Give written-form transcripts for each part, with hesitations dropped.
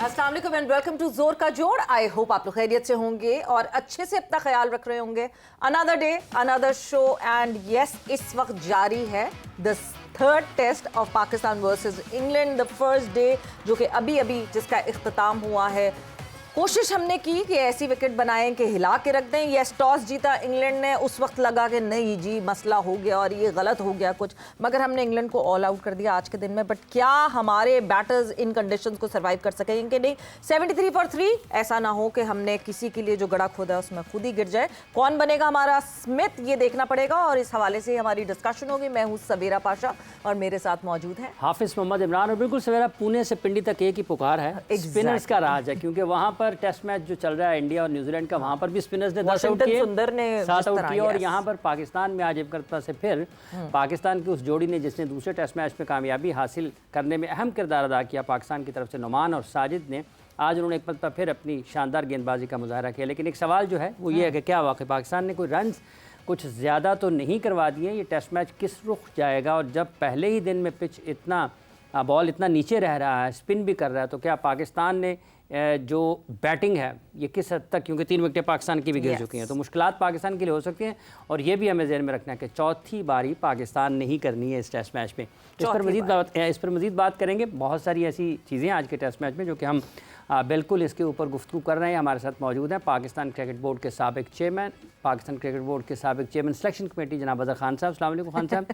अस्सलाम वालेकुम and welcome to जोर का जोड़। आई होप आप लोग खैरियत से होंगे और अच्छे से अपना ख्याल रख रहे होंगे। Another day another show and yes, इस वक्त जारी है the third test of Pakistan versus England, the first day जो कि अभी अभी जिसका इख्तिताम हुआ है। कोशिश हमने की कि ऐसी विकेट बनाएं कि हिला के रख दें। यस, टॉस जीता इंग्लैंड ने, उस वक्त लगा कि नहीं जी मसला हो गया और ये गलत हो गया कुछ, मगर हमने इंग्लैंड को ऑल आउट कर दिया आज के दिन में। बट क्या हमारे बैटर्स इन कंडीशंस को सर्वाइव कर सकेंगे? नहीं। 73 फॉर 3, ऐसा ना हो कि हमने किसी के लिए जो गड़ा खोदा है उसमें खुद ही गिर जाए। कौन बनेगा हमारा स्मिथ, ये देखना पड़ेगा और इस हवाले से हमारी डिस्कशन होगी। मैं हूँ सवेरा पाशा और मेरे साथ मौजूद है हाफिज मोहम्मद इमरान। और बिल्कुल सवेरा, पुणे से पिंडी तक एक ही पुकार है, स्पिनर्स का राज है, क्योंकि वहां पर टेस्ट मैच जो चल रहा है इंडिया और न्यूजीलैंड का, वहां पर भी स्पिनर्स ने 10 आउट किए, 7 आउट किए। और यहाँ पर पाकिस्तान में आज एक करता से फिर पाकिस्तान की उस जोड़ी ने जिसने दूसरे टेस्ट मैच में कामयाबी हासिल करने में अहम किरदार अदा किया, पाकिस्तान की तरफ से नुमान और साजिद ने, आज उन्होंने एक मरतबा फिर अपनी शानदार गेंदबाजी का मुजाहरा किया। लेकिन एक सवाल जो है वो ये है कि क्या वाकई पाकिस्तान ने कोई रन कुछ ज़्यादा तो नहीं करवा दिए? ये टेस्ट मैच किस रुख जाएगा? और जब पहले ही दिन में पिच इतना बॉल इतना नीचे रह रहा है, स्पिन भी कर रहा है, तो क्या पाकिस्तान ने जो बैटिंग है ये किस हद तक, क्योंकि 3 विकेटें पाकिस्तान की भी गिर चुकी हैं, तो मुश्किलात पाकिस्तान के लिए हो सकती हैं। और ये भी हमें ज़हन में रखना है कि चौथी बारी पाकिस्तान नहीं करनी है इस टेस्ट मैच में। इस पर मज़ीद बात करेंगे। बहुत सारी ऐसी चीज़ें आज के टेस्ट मैच में जो कि हम बिल्कुल इसके ऊपर गुफ्तगू कर रहे हैं। हमारे साथ मौजूद हैं पाकिस्तान क्रिकेट बोर्ड के साबिक चेयरमैन, पाकिस्तान क्रिकेट बोर्ड के साबिक चेयरमैन सिलेक्शन कमेटी जनाब अज़हर खान साहब। अस्सलाम वालेकुम खान साहब,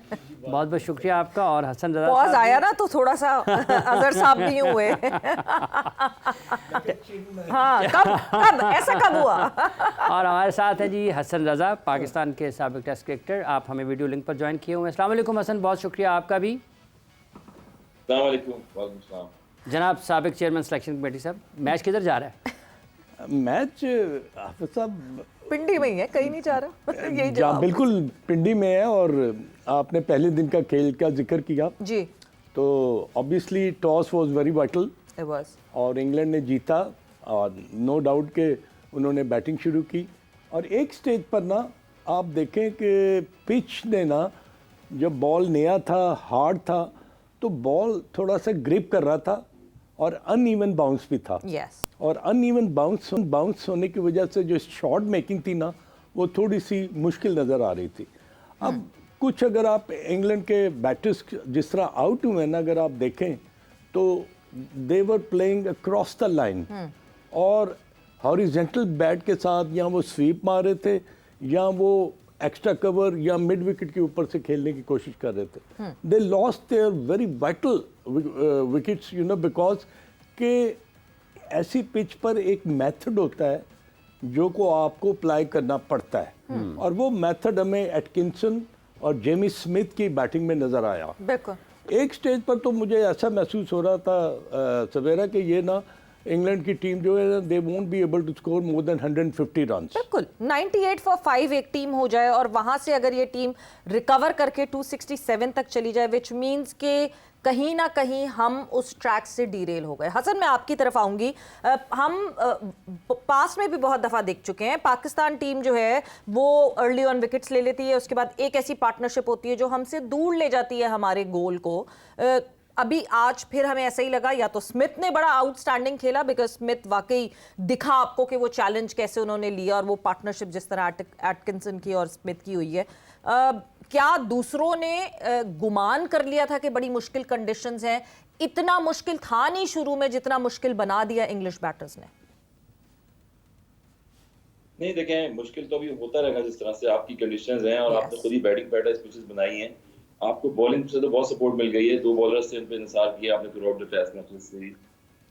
बहुत बहुत शुक्रिया आपका। और हसन रज़ा पॉज आया ना तो थोड़ा सा अज़हर साहब भी हुए हाँ, कब ऐसा कब हुआ? और हमारे साथ है जी हसन रज़ा, पाकिस्तान के साबिक टेस्ट क्रिकेटर। आप हमें वीडियो लिंक पर ज्वाइन किए हुए हैं। अस्सलाम वालेकुम हसन, बहुत शुक्रिया आपका भी। अस्सलाम वालेकुम। वालेकुम सलाम। जनाब साबिक चेयरमैन सिलेक्शन कमेटी साहब, मैच किधर जा रहा है? मैच हाफिज साहब पिंडी में ही है, कहीं नहीं जा रहा यही जवाब। बिल्कुल पिंडी में है। और आपने पहले दिन का खेल का जिक्र किया जी, तो obviously toss was very vital और इंग्लैंड ने जीता और नो डाउट के उन्होंने बैटिंग शुरू की। और एक स्टेज पर ना आप देखें कि पिच ने ना, जब बॉल नया था, हार्ड था, तो बॉल थोड़ा सा ग्रिप कर रहा था और अनइवन बाउंस भी था। और अनइवन बाउंस होने की वजह से जो शॉट मेकिंग थी ना, वो थोड़ी सी मुश्किल नज़र आ रही थी। अब कुछ अगर आप इंग्लैंड के बैटर्स जिस तरह आउट हुए ना, अगर आप देखें तो they were playing across the line और हॉरिजेंटल बैट के साथ, या वो स्वीप मार रहे थे या वो एक्स्ट्रा कवर या मिड विकेट के ऊपर से खेलने की कोशिश कर रहे थे। They lost their very vital wickets, you know, because के ऐसी पिच पर एक मेथड होता है जो को आपको अप्लाई करना पड़ता है। और वो मेथड हमें एटकिंसन और जेमी स्मिथ की बैटिंग में नज़र आया। एक स्टेज पर तो मुझे ऐसा महसूस हो रहा था सवेरा कि ये ना इंग्लैंड की टीम जो है, they won't be able to score more than 150 run. बिल्कुल 98 फॉर 5 एक टीम हो जाए और वहां से अगर ये टीम रिकवर करके 267 तक चली जाए, विच मींस के कहीं ना कहीं हम उस ट्रैक से डीरेल हो गए। हसन, मैं आपकी तरफ आऊंगी। हम पास में भी बहुत दफ़ा देख चुके हैं, पाकिस्तान टीम जो है वो अर्ली ऑन विकेट्स ले लेती है, उसके बाद एक ऐसी पार्टनरशिप होती है जो हमसे दूर ले जाती है हमारे गोल को। अभी आज फिर हमें ऐसा ही लगा, या तो स्मिथ ने बड़ा आउटस्टैंडिंग खेला, बिकॉज स्मिथ वाकई दिखा आपको कि वो चैलेंज कैसे उन्होंने लिया और वो पार्टनरशिप जिस तरह एटकिंसन की और स्मिथ की हुई है। क्या दूसरों ने गुमान कर लिया था कि बड़ी मुश्किल कंडीशंस हैं? इतना मुश्किल था नहीं शुरू में जितना मुश्किल बना दिया इंग्लिश बैटर्स ने। नहीं, देखें, मुश्किल तो अभी होता रहेगा जिस तरह से आपकी कंडीशंस हैं और आपने खुद ही बैटिंग पैटर्न्स पिचेस बनाई हैं। आपको बॉलिंग से तो बहुत सपोर्ट मिल गई है, 2 बॉलर्स से इन पे इंतजार किया आपने throughout the test match series,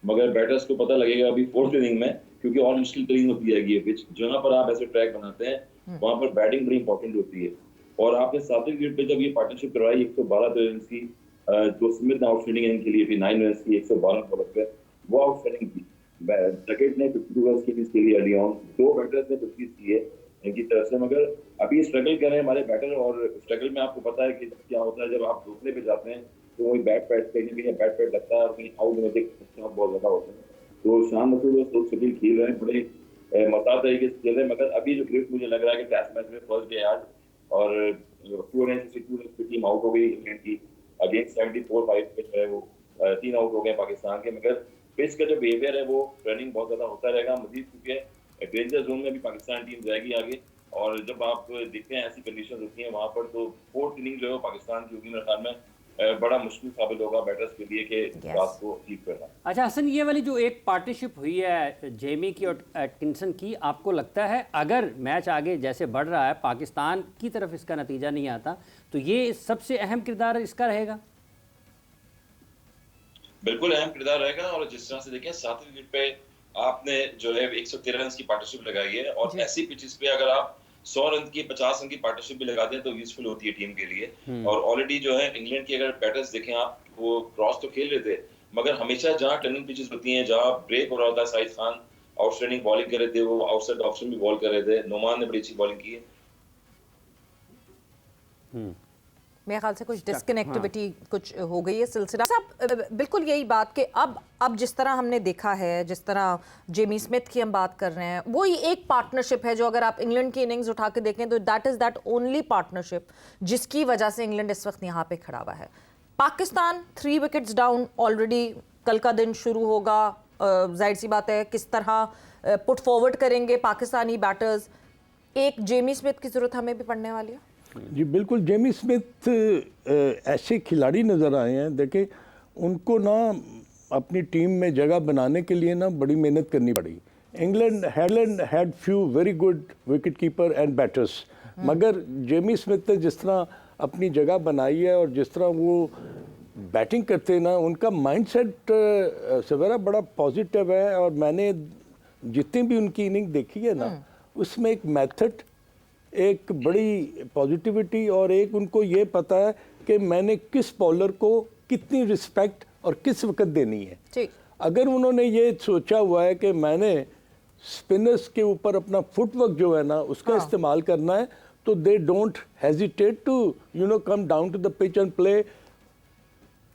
मगर बैटर्स को पता लगेगा अभी 4th इनिंग में, क्योंकि और मुश्किल तरीन होती है ये पिच। जहां पर आप ऐसे ट्रैक बनाते हैं वहां पर बैटिंग बड़ी इंपॉर्टेंट होती है। और आपने 7वीं विकेट पे जब ये पार्टनरशिप करवाई 112 रन की, जो स्मिथ ने आउटस्टैंडिंग इनिंग के लिए भी 9 रन की 112 बॉलर पे, वो आउटस्टैंडिंग थी। जकेट ने 52 रन की इसके लिए अर्ली ऑन, 2 बैटर्स ने 25 किए इनकी तरफ से, मगर अभी स्ट्रगल कर रहे हैं हमारे बैटर। और स्ट्रगल में आपको पता है कि क्या होता है, जब आप दूसरे पे जाते हैं तो वही बैट पैड कहीं बैट पैड लगता है और कहीं आउट में बहुत ज्यादा होते हैं। तो शान मतलब शकील खेल रहे हैं, बड़े मता तरीके से खेल रहे हैं, मगर अभी जो ग्रिप मुझे लग रहा है कि टेस्ट मैच में फर्स्ट डे आज और 262 टीम आउट हो गई इंग्लैंड की अगेंस्ट 74-5 पे जो है वो 3 आउट हो गए पाकिस्तान के, मगर पिच का जो बिहेवियर है वो रनिंग बहुत ज्यादा होता रहेगा मजीद, क्योंकि डेंजर जोन में भी पाकिस्तान टीम जाएगी आगे। और जब आप देखते हैं ऐसी कंडीशन होती हैं वहां पर, तो फोर्थ इनिंग जो है पाकिस्तान की होगी मेरे ख्याल में बड़ा मुश्किल साबित होगा बैटर्स के लिए कि बात को अचीव करना। अच्छा हसन, ये वाली जो एक पार्टनरशिप हुई है जेमी की और एटकिंसन की, आपको लगता है अगर मैच आगे जैसे बढ़ रहा है पाकिस्तान की तरफ इसका नतीजा नहीं आता तो ये सबसे अहम किरदार इसका रहेगा? बिल्कुल अहम किरदार रहेगा। और जिस तरह से देखें 7वें विकेट पे आपने जो है 113 रन की पार्टनरशिप लगाई है, और ऐसी पिचेस पे अगर आप 100 रन की 50 रन की पार्टनरशिप भी लगा दें तो यूजफुल होती है टीम के लिए। और ऑलरेडी जो है इंग्लैंड की अगर बैटर्स देखें आप, वो क्रॉस तो खेल रहे थे, मगर हमेशा जहां टर्निंग पिचेस होती हैं, जहां ब्रेक हो रहा होता है, साइद खान आउटस्टैंडिंग बॉलिंग कर रहे थे, वो आउटसाइड ऑप्शन भी बॉल कर रहे थे, नोमान ने बड़ी अच्छी बॉलिंग की है। मेरे ख्याल से कुछ डिस्कनेक्टिविटी कुछ हो गई है सिलसिला। साहब बिल्कुल यही बात कि अब जिस तरह हमने देखा है, जिस तरह जेमी स्मिथ की हम बात कर रहे हैं, वो ही एक पार्टनरशिप है जो अगर आप इंग्लैंड की इनिंग्स उठा के देखें तो दैट ओनली पार्टनरशिप जिसकी वजह से इंग्लैंड इस वक्त यहाँ पे खड़ा हुआ है। पाकिस्तान 3 विकेट्स डाउन ऑलरेडी, कल का दिन शुरू होगा, जाहिर सी बात है किस तरह पुट फॉरवर्ड करेंगे पाकिस्तानी बैटर्स। एक जेमी स्मिथ की ज़रूरत हमें भी पड़ने वाली है। जी बिल्कुल, जेमी स्मिथ ऐसे खिलाड़ी नज़र आए हैं, देखे उनको ना अपनी टीम में जगह बनाने के लिए ना बड़ी मेहनत करनी पड़ी। England had few very good wicket keeper and batters, मगर जेमी स्मिथ ने जिस तरह अपनी जगह बनाई है और जिस तरह वो बैटिंग करते हैं ना, उनका माइंडसेट सवेरा बड़ा पॉजिटिव है। और मैंने जितनी भी उनकी इनिंग देखी है ना, उसमें एक मेथड, एक बड़ी पॉजिटिविटी, और एक उनको ये पता है कि मैंने किस बॉलर को कितनी रिस्पेक्ट और किस वक्त देनी है। अगर उन्होंने ये सोचा हुआ है कि मैंने स्पिनर्स के ऊपर अपना फुटवर्क जो है ना उसका इस्तेमाल करना है, तो they don't hesitate to come down to the pitch and play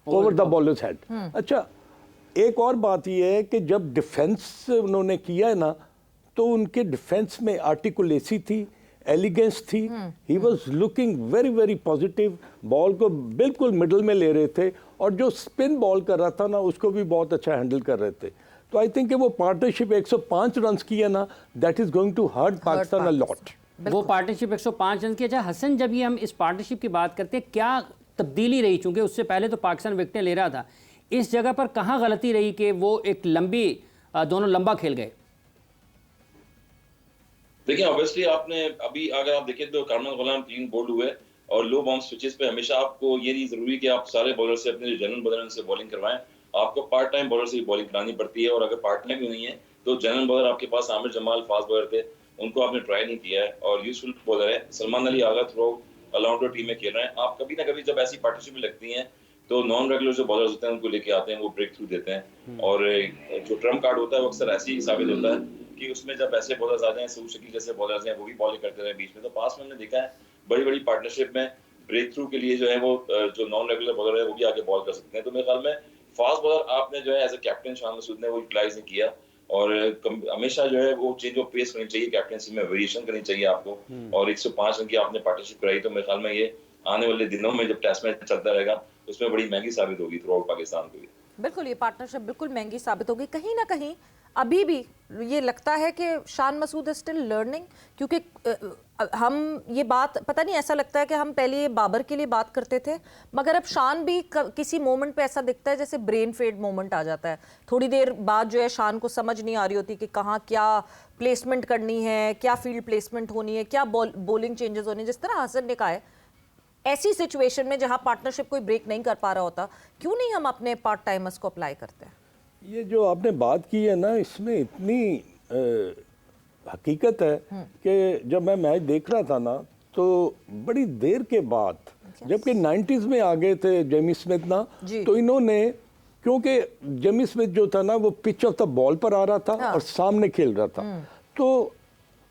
over the bowlers head. अच्छा, एक और बात ये है कि जब डिफेंस उन्होंने किया है ना, तो उनके डिफेंस में आर्टिकुलेसी थी, एलिगेंस थी। He was looking very very positive, ball को बिल्कुल मिडल में ले रहे थे, और जो स्पिन बॉल कर रहा था ना उसको भी बहुत अच्छा हैंडल कर रहे थे। तो आई थिंक वो पार्टनरशिप 105 रन की है ना, that is going to hurt Pakistan a lot. वो पार्टनरशिप 105 रन की। अच्छा हसन, जब ये हम इस पार्टनरशिप की बात करते हैं, क्या तब्दीली रही? चूंकि उससे पहले तो पाकिस्तान विकेटें ले रहा था, इस जगह पर कहाँ गलती रही कि वो एक दोनों लंबा खेल गए? देखिए ऑब्वियसली आपने अभी अगर आप देखें तो कामरान गुलाम 3 बोल्ड हुए, और लो बाउंस पिचेस पे हमेशा आपको ये नहीं जरूरी कि आप सारे बॉलर से अपने जनरल बॉलर से बॉलिंग करवाएं, आपको पार्ट टाइम बॉलर से बॉलिंग करानी पड़ती है। और अगर पार्ट टाइम भी नहीं है तो जनरल बॉलर आपके पास आमिर जमाल फास्ट बॉलर थे, उनको आपने ट्राई नहीं किया है, और यूजफुल बॉलर है सलमान अली आगा थ्रो ऑलराउंडर टीम में खेल रहे हैं। आप कभी ना कभी जब ऐसी पार्टनरशिप में लगती हैं तो नॉन रेगुलर जो बॉलर्स होते हैं उनको लेके आते हैं, वो ब्रेक थ्रू देते हैं। और जो ट्रम्प कार्ड होता है वो अक्सर ऐसे ही साबित होता है कि उसमें जब ऐसे बॉलर्स आ जाए, सूर शकील जैसे बॉलर्स हैं, वो भी बॉलिंग करते रहे बीच में। तो पास में हमने देखा है बड़ी बड़ी पार्टनरशिप में ब्रेक थ्रू के लिए जो है वो जो नॉन रेगुलर बॉलर है वो भी आगे बॉल कर सकते हैं। तो मेरे ख्याल में फास्ट बॉलर आपने जो है as a captain Shan Masood ने वो यूटिलाइज नहीं किया, और हमेशा जो है वो चेंज ऑफ पेस करनी चाहिए, कैप्टनसी में वेरिएशन करनी चाहिए आपको। और 105 रन की आपने पार्टनरशिप कराई, तो मेरे ख्याल में ये आने वाले दिनों में जब टेस्ट मैच चलता रहेगा उसमें बड़ी महंगी साबित होगी थ्रू आउट पाकिस्तान को भी। बिल्कुल, ये पार्टनरशिप बिल्कुल महंगी साबित होगी। कहीं ना कहीं अभी भी ये लगता है कि Shan Masood is still learning, क्योंकि हम ये बात पता नहीं, ऐसा लगता है कि हम पहले बाबर के लिए बात करते थे, मगर अब शान भी किसी मोमेंट पे ऐसा दिखता है जैसे ब्रेन फेड मोमेंट आ जाता है। थोड़ी देर बाद जो है शान को समझ नहीं आ रही होती कि कहाँ क्या प्लेसमेंट करनी है, क्या फील्ड प्लेसमेंट होनी है, क्या बॉलिंग चेंजेस होनी है। जिस तरह हसन ने कहा है, ऐसी सिचुएशन में जहां पार्टनरशिप कोई ब्रेक नहीं कर पा रहा होता, क्यों नहीं हम अपने पार्ट टाइमर्स को अप्लाई करते हैं? ये जो आपने बात की है ना, इसमें इतनी हकीकत है कि जब मैं मैच देख रहा था ना, तो बड़ी देर के बाद, जबकि 90s में आ गए थे जेमी स्मिथ ना, तो इन्होंने, क्योंकि जेमी स्मिथ जो था ना वो पिच ऑफ द बॉल पर आ रहा था और सामने खेल रहा था, तो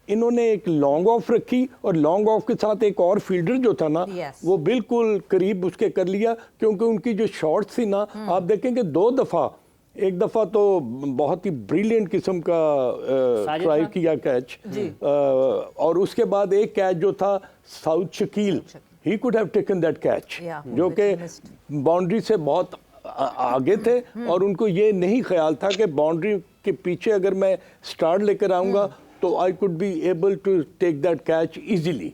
इन्होंने एक लॉन्ग ऑफ रखी, और लॉन्ग ऑफ के साथ एक और फील्डर जो था ना वो बिल्कुल करीब उसके कर लिया, क्योंकि उनकी जो शॉट्स थी ना, आप देखेंगे 2 दफ़ा, एक दफ़ा तो बहुत ही ब्रिलियंट किस्म का ट्राई किया कैच, और उसके बाद एक कैच जो था south Shakeel, he could have taken that catch, जो कि बाउंड्री से बहुत आगे थे और उनको ये नहीं ख्याल था कि बाउंड्री के पीछे अगर मैं स्टार्ट लेकर आऊँगा तो I could be able to take that catch easily.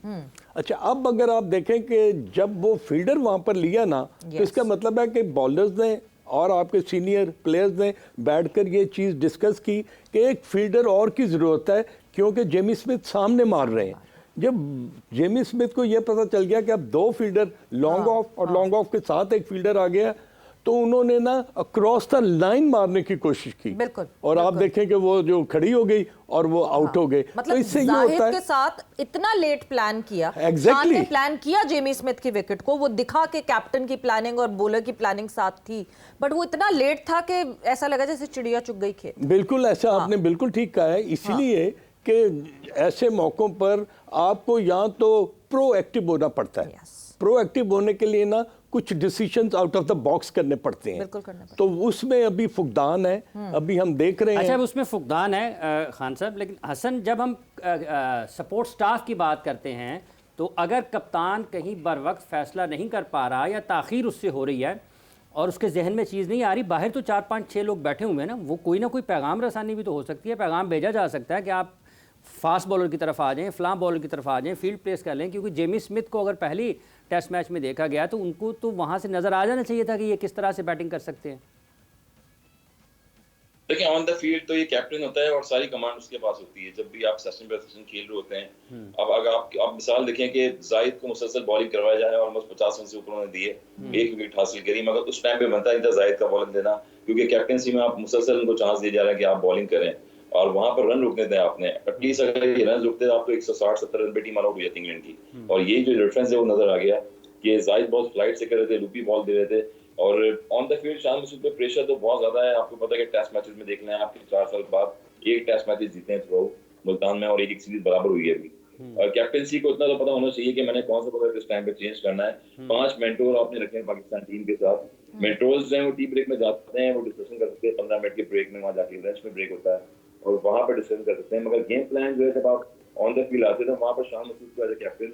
अच्छा, अब अगर आप देखें कि जब वो फील्डर वहाँ पर लिया ना, तो इसका मतलब है कि बॉलर्स ने और आपके सीनियर प्लेयर्स ने बैठकर ये चीज़ डिस्कस की कि एक फील्डर और की ज़रूरत है, क्योंकि जेमी स्मिथ सामने मार रहे हैं। जब जेमी स्मिथ को ये पता चल गया कि अब 2 फील्डर लॉन्ग ऑफ और लॉन्ग ऑफ के साथ एक फील्डर आ गया, तो उन्होंने ना अक्रॉस द लाइन मारने की कोशिश की। बिल्कुल, और आप देखें कि वो जो खड़ी हो गई और वो आउट हो गए। मतलब तो इससे ये जाहिद होता है के साथ इतना लेट प्लान किया, Exactly. ने प्लान किया जेमी स्मिथ की विकेट को, वो दिखा के कैप्टन की प्लानिंग और बॉलर की प्लानिंग साथ थी, बट वो इतना लेट था कि ऐसा लगा जैसे चिड़िया चुग गई खेत। बिल्कुल ऐसा आपने बिल्कुल ठीक कहा है। इसीलिए कि ऐसे मौकों पर आपको या तो प्रोएक्टिव होना पड़ता है। प्रोएक्टिव होने के लिए ना कुछ decisions out of the box करने पड़ते हैं। बिल्कुल करने पड़ते तो उसमें अभी फुकदान है, अभी हम देख रहे हैं। अच्छा, उसमें फुकदान है खान साहब, लेकिन हसन, जब हम सपोर्ट स्टाफ की बात करते हैं तो अगर कप्तान कहीं बर वक्त फैसला नहीं कर पा रहा या ताख़ीर उससे हो रही है और उसके जहन में चीज़ नहीं आ रही, बाहर तो 4-5-6 लोग बैठे हुए हैं ना, वो कोई ना कोई पैगाम रसानी भी तो हो सकती है। पैगाम भेजा जा सकता है कि आप फास्ट बॉलर की तरफ आ जाएं, फ्लाम बॉलर की तरफ आ जाएं, फील्ड प्लेस कर लें, क्योंकि जेमी स्मिथ को अगर पहली टेस्ट मैच में देखा गया तो उनको तो वहाँ से नज़र आ जाना चाहिए था कि ये किस तरह से बैटिंग कर सकते हैं। देखिए, ऑन द फील्ड तो ये कैप्टन होता है और सारी कमांड उसके पास होती है जब भी आप सेशन बाय सेशन खेल रहे होते हैं। अब अगर आप मिसाल देखें कि जाहिद को मुसलसल बॉलिंग करवाया जाए, ऑलमोस्ट 50 रन से ऊपर उन्होंने दिए, 1 विकेट हासिल करी, मगर उस टाइम पे बनता नहीं था जाहिद का बॉलिंग देना, क्योंकि कैप्टनसी में आप मुसलसल उनको चांस दिया जा रहा है कि आप बॉलिंग करें और वहां पर रन रुकने थे आपने। एटलीस्ट अगर ये रन रुकते आप तो 160-70 रन पे टीम आउट हो जाती इंग्लैंड की। और ये जो डिफरेंस है वो नजर आ गया कि जाहिद बहुत फ्लाइट से कर रहे थे, लूपी बॉल दे रहे थे। और on the field Shan Masood पे प्रेशर तो बहुत ज्यादा है। आपको पता है कि टेस्ट मैचेस में देखना है, आपके 4 साल बाद 1 टेस्ट मैचेस जीते हैं थ्रू मुल्तान में और 1 सीरीज बराबर हुई है अभी। और कैप्टनसी को इतना तो पता होना चाहिए कि मैंने कौन सा बॉलर किस टाइम पे चेंज करना है। 5 मेंटोर आपने रखे हैं पाकिस्तान टीम के साथ। मेंटोर्स जो हैं वो टी ब्रेक में जाते हैं, वो डिस्कशन कर सकते हैं 15 मिनट के ब्रेक में, वहां जाके लंच में ब्रेक होता है और वहां पर डिस्कशन कर सकते हैं। मगर गेम प्लान जो है जब आप ऑन द फील्ड आते हैं तो वहां पर शान मसूद को एज ए कैप्टन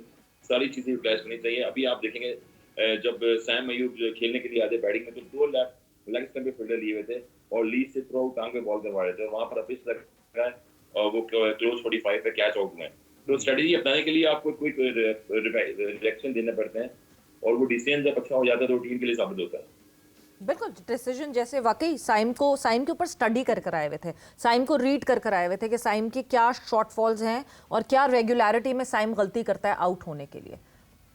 सारी चीजें यूटिलाइज करनी चाहिए। अभी आप देखेंगे जब सैम अयूब खेलने के लिए आते बैटिंग में तो 2 लेग स्टंप पे फील्डर लिए हुए थे और लीज से थ्रो टांग पे बॉल करवा रहे थे और वहां पर अपिस लगा है और वो क्लोज 45 पे कैच आउट हुए। तो स्ट्रेटजी अपनाने के लिए आपको कोई रिएक्शन देने पड़ते हैं और वो डिसीजन जब अच्छा हो जाता है तो टीम के लिए साबित होता है। बिल्कुल, डिसीजन जैसे वाकई साइम के ऊपर स्टडी कर आए हुए थे, साइम को रीड कर आए हुए थे कि साइम की क्या शॉर्टफॉल्स हैं और क्या रेगुलरिटी में साइम गलती करता है आउट होने के लिए।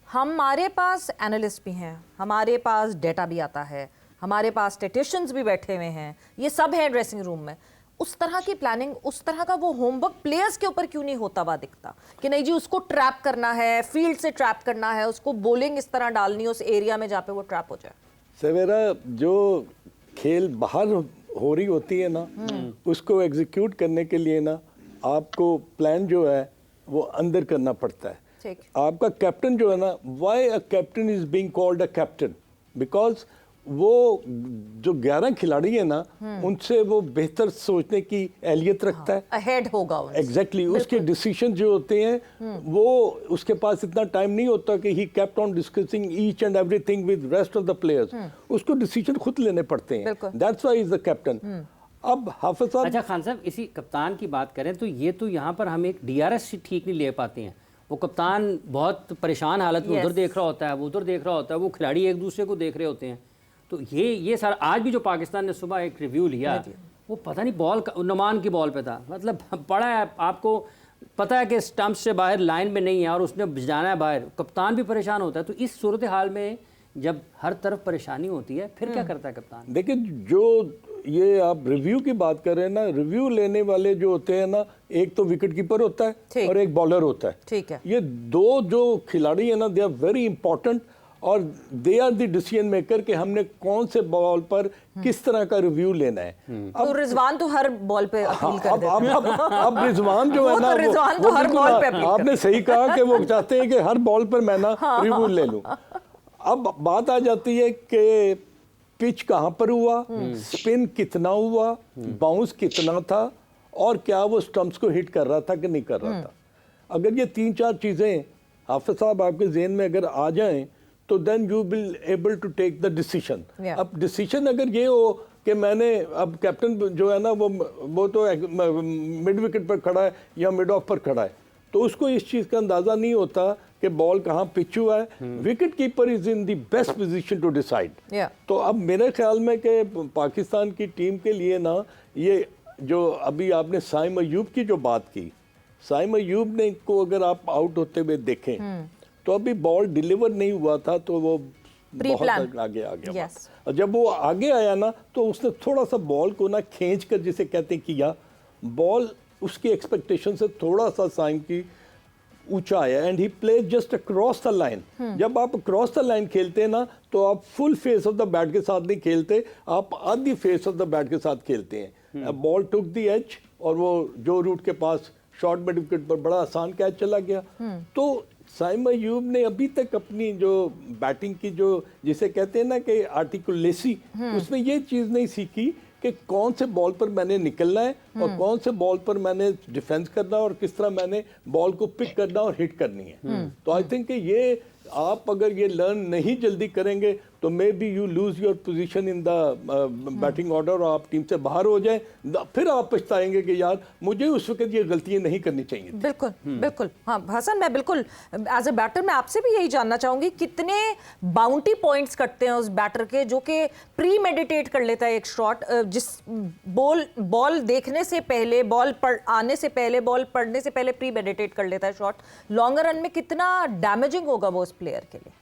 हमारे पास एनालिस्ट भी हैं, हमारे पास डेटा भी आता है, हमारे पास स्टैटिस्टिशियंस भी बैठे हुए हैं, ये सब है ड्रेसिंग रूम में। उस तरह की प्लानिंग, उस तरह का वो होमवर्क प्लेयर्स के ऊपर क्यों नहीं होता हुआ दिखता कि नहीं जी उसको ट्रैप करना है, फील्ड से ट्रैप करना है, उसको बॉलिंग इस तरह डालनी है उस एरिया में जहाँ पे वो ट्रैप हो जाए। सवेरा जो खेल बाहर हो रही होती है ना, उसको एग्जीक्यूट करने के लिए ना आपको प्लान जो है वो अंदर करना पड़ता है। आपका कैप्टन जो है ना, why a captain is being called a captain, because वो जो 11 खिलाड़ी है ना उनसे वो बेहतर सोचने की एहलियत रखता है, अहेड होगा एग्जैक्टली उसके डिसीजन जो होते हैं वो उसके पास इतना टाइम नहीं होता कि he kept on discussing each and everything with rest of the players. उसको डिसीजन खुद लेने पड़ते हैं, that's why is the captain. अब हाफिज साहब, अच्छा खान साहब, इसी कप्तान की बात करें तो ये तो यहाँ पर हम एक DRS ठीक नहीं ले पाते हैं। वो कप्तान बहुत परेशान हालत में उधर देख रहा होता है, वो उधर देख रहा होता है, वो खिलाड़ी एक दूसरे को देख रहे होते हैं। तो ये सारा आज भी जो पाकिस्तान ने सुबह एक रिव्यू लिया वो पता नहीं बॉल नुमान की बॉल पे था, मतलब पड़ा है, आपको पता है कि स्टंप से बाहर लाइन में नहीं है और उसने जाना है बाहर, कप्तान भी परेशान होता है। तो इस सूरत हाल में जब हर तरफ परेशानी होती है फिर क्या करता है कप्तान? देखिए, जो ये आप रिव्यू की बात कर रहे हैं ना, रिव्यू लेने वाले जो होते हैं ना, एक तो विकेट कीपर होता है और एक बॉलर होता है। ठीक है, ये 2 जो खिलाड़ी है ना, दे आर वेरी इंपॉर्टेंट और they are the decision maker कि हमने कौन से बॉल पर किस तरह का रिव्यू लेना है। तो रिजवान तो हर बॉल पे अपील कर देते हैं। अब रिजवान जो है ना, रिजवान तो हर बॉल पे अपील आपने सही कहा कि वो चाहते हैं कि हर बॉल पर मैं ना रिव्यू ले लूं। अब बात आ जाती है कि पिच कहाँ पर हुआ, स्पिन कितना हुआ, बाउंस कितना था और क्या वो स्टंप्स को हिट कर रहा था कि नहीं कर रहा था। अगर ये 3-4 चीज़ें हाफिज साहब आपके ज़हन में अगर आ जाएं तो then you will able to take the decision. Yeah. अब डिसीजन अगर ये हो कि मैंने अब कैप्टन जो है ना वो तो मिड विकेट पर खड़ा है या मिड ऑफ पर खड़ा है, तो उसको इस चीज़ का अंदाज़ा नहीं होता कि बॉल कहाँ पिच हुआ है। Wicket keeper is in the best position to decide. तो अब मेरे ख्याल में कि पाकिस्तान की टीम के लिए ना, ये जो अभी आपने साइम अयूब की जो बात की, साइम अयूब ने को अगर आप आउट होते हुए देखें तो अभी बॉल डिलीवर नहीं हुआ था, तो वो बहुत आगे आ गया। और जब वो आगे आया ना तो उसने थोड़ा सा बॉल को ना खींच कर, जिसे कहते किया, बॉल उसकी एक्सपेक्टेशन से थोड़ा सा साइम की ऊंचा आया and he play just across the line. जब आप अक्रॉस द लाइन खेलते हैं ना तो आप full face of the bat के साथ नहीं खेलते, आप आधी फेस ऑफ द बैट के साथ खेलते हैं। बॉल टुक द एज और वो जो रूट के पास शॉर्ट मिड विकेट पर बड़ा आसान कैच चला गया। तो साइम अयूब ने अभी तक अपनी जो बैटिंग की जो जिसे कहते हैं ना कि आर्टिकुलेसी, उसमें ये चीज़ नहीं सीखी कि कौन से बॉल पर मैंने निकलना है और कौन से बॉल पर मैंने डिफेंस करना है और किस तरह मैंने बॉल को पिक करना और हिट करनी है। तो आई थिंक कि ये आप अगर ये लर्न नहीं जल्दी करेंगे तो may be you lose your position in the batting order और आप टीम से बाहर हो जाएं, फिर आप पछताएंगे कि यार मुझे उस वक्त ये गलतियां नहीं करनी चाहिए। बिल्कुल बिल्कुल। हाँ हसन, मैं बिल्कुल एज ए बैटर मैं आपसे भी यही जानना चाहूंगी, कितने बाउंटी पॉइंट्स कटते हैं उस बैटर के जो कि प्री मेडिटेट कर लेता है एक शॉट, जिस बॉल देखने से पहले, बॉल आने से पहले, बॉल पड़ने से पहले प्री मेडिटेट कर लेता है शॉट। लॉन्गर रन में कितना डैमेजिंग होगा वो उस प्लेयर के लिए?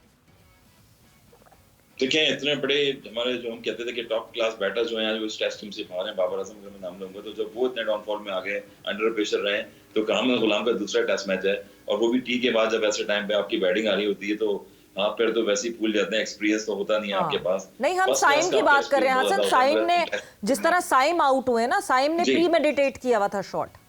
देखिए इतने बड़े हमारे जो हम कहते थे कि टॉप क्लास बैटर्स जो हैं आज वो इस टेस्ट टीम से बाहर हैं, बाबर आजम का मैं नाम लूंगा, तो जब वो इतने डाउनफॉल में आ गए, अंडर प्रेशर रहे, तो कामरान गुलाम का दूसरा टेस्ट मैच है और वो भी टी के बाद जब ऐसे टाइम पे आपकी बैटिंग आ रही होती है तो आप फिर तो वैसे ही भूल जाते हैं, एक्सपीरियंस तो होता नहीं है आपके पास। नहीं, हम साइम की बात कर रहे हैं हसन। साइम ने जिस तरह साइम आउट हुए ना, साइम ने प्री मेडिटेट किया हुआ था शॉट।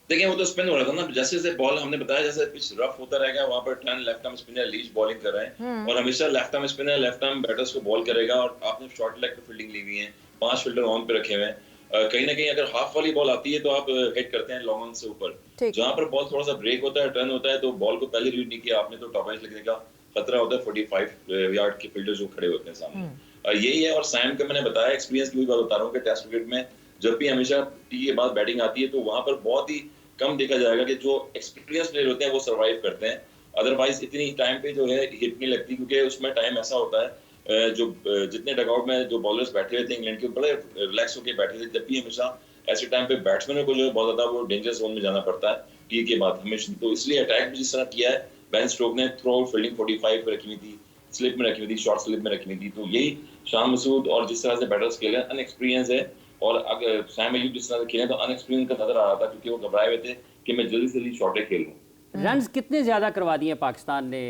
देखिए वो तो स्पिन हो रहा था ना, जैसे जैसे बॉल हमने बताया जैसे पिच रफ होता रहेगा वहां पर turn left arm spinner Leach bowling कर रहे हैं और हमेशा left arm spinner left arm batters को बॉल करेगा और आपने शॉर्ट लेग पे फील्डिंग ली हुई है, 5 फील्डर ऑन पे रखे हुए हैं। कहीं ना कहीं अगर हाफ वाली बॉल आती है तो आप हिट करते हैं लॉन्ग ऑन से ऊपर, जहां पर बॉल थोड़ा सा ब्रेक होता है, टर्न होता है, तो बॉल को पहले रीड नहीं किया आपने तो टॉप एज लगने का खतरा होता है 45 यार्ड के फील्डर जो खड़े होते हैं सामने। यही है। और सैम का मैंने बताया एक्सपीरियंस की बात बता रहा हूँ कि टेस्ट क्रिकेट में जब भी हमेशा टी के बाद बैटिंग आती है तो वहां पर बहुत ही कम देखा जाएगा कि जो एक्सपीरियंस प्लेयर होते हैं वो सरवाइव करते हैं, अदरवाइज इतनी टाइम पे जो है हिट नहीं लगती, क्योंकि उसमें टाइम ऐसा होता है जो जितने डगआउट में जो बॉलर्स बैठे हुए थे इंग्लैंड के बड़े रिलैक्स होकर बैठे थे, जब भी हमेशा ऐसे टाइम पे बैट्समैन को जो है बहुत ज्यादा वो डेंजर जोन में जाना पड़ता है टी के बाद हमेशा। तो इसलिए अटैक भी जिस तरह किया है, बेन स्टोक ने थ्रो आउट फील्डिंग 45 पे रखी हुई थी, स्लिप में रखी हुई थी, शॉर्ट स्लिप में रखी हुई थी, तो यही शान मसूद और जिस तरह से बैटर्स खेले अनएक्सपीरियंस है। और अगर सैम अयूब जिस तरह से खेले तो अनएक्सपीरियंस का नजर आ रहा था क्योंकि वो घबराए हुए थे कि मैं जल्दी से जल्दी शॉटें खेलूं। रन्स कितने ज्यादा करवा दिए पाकिस्तान ने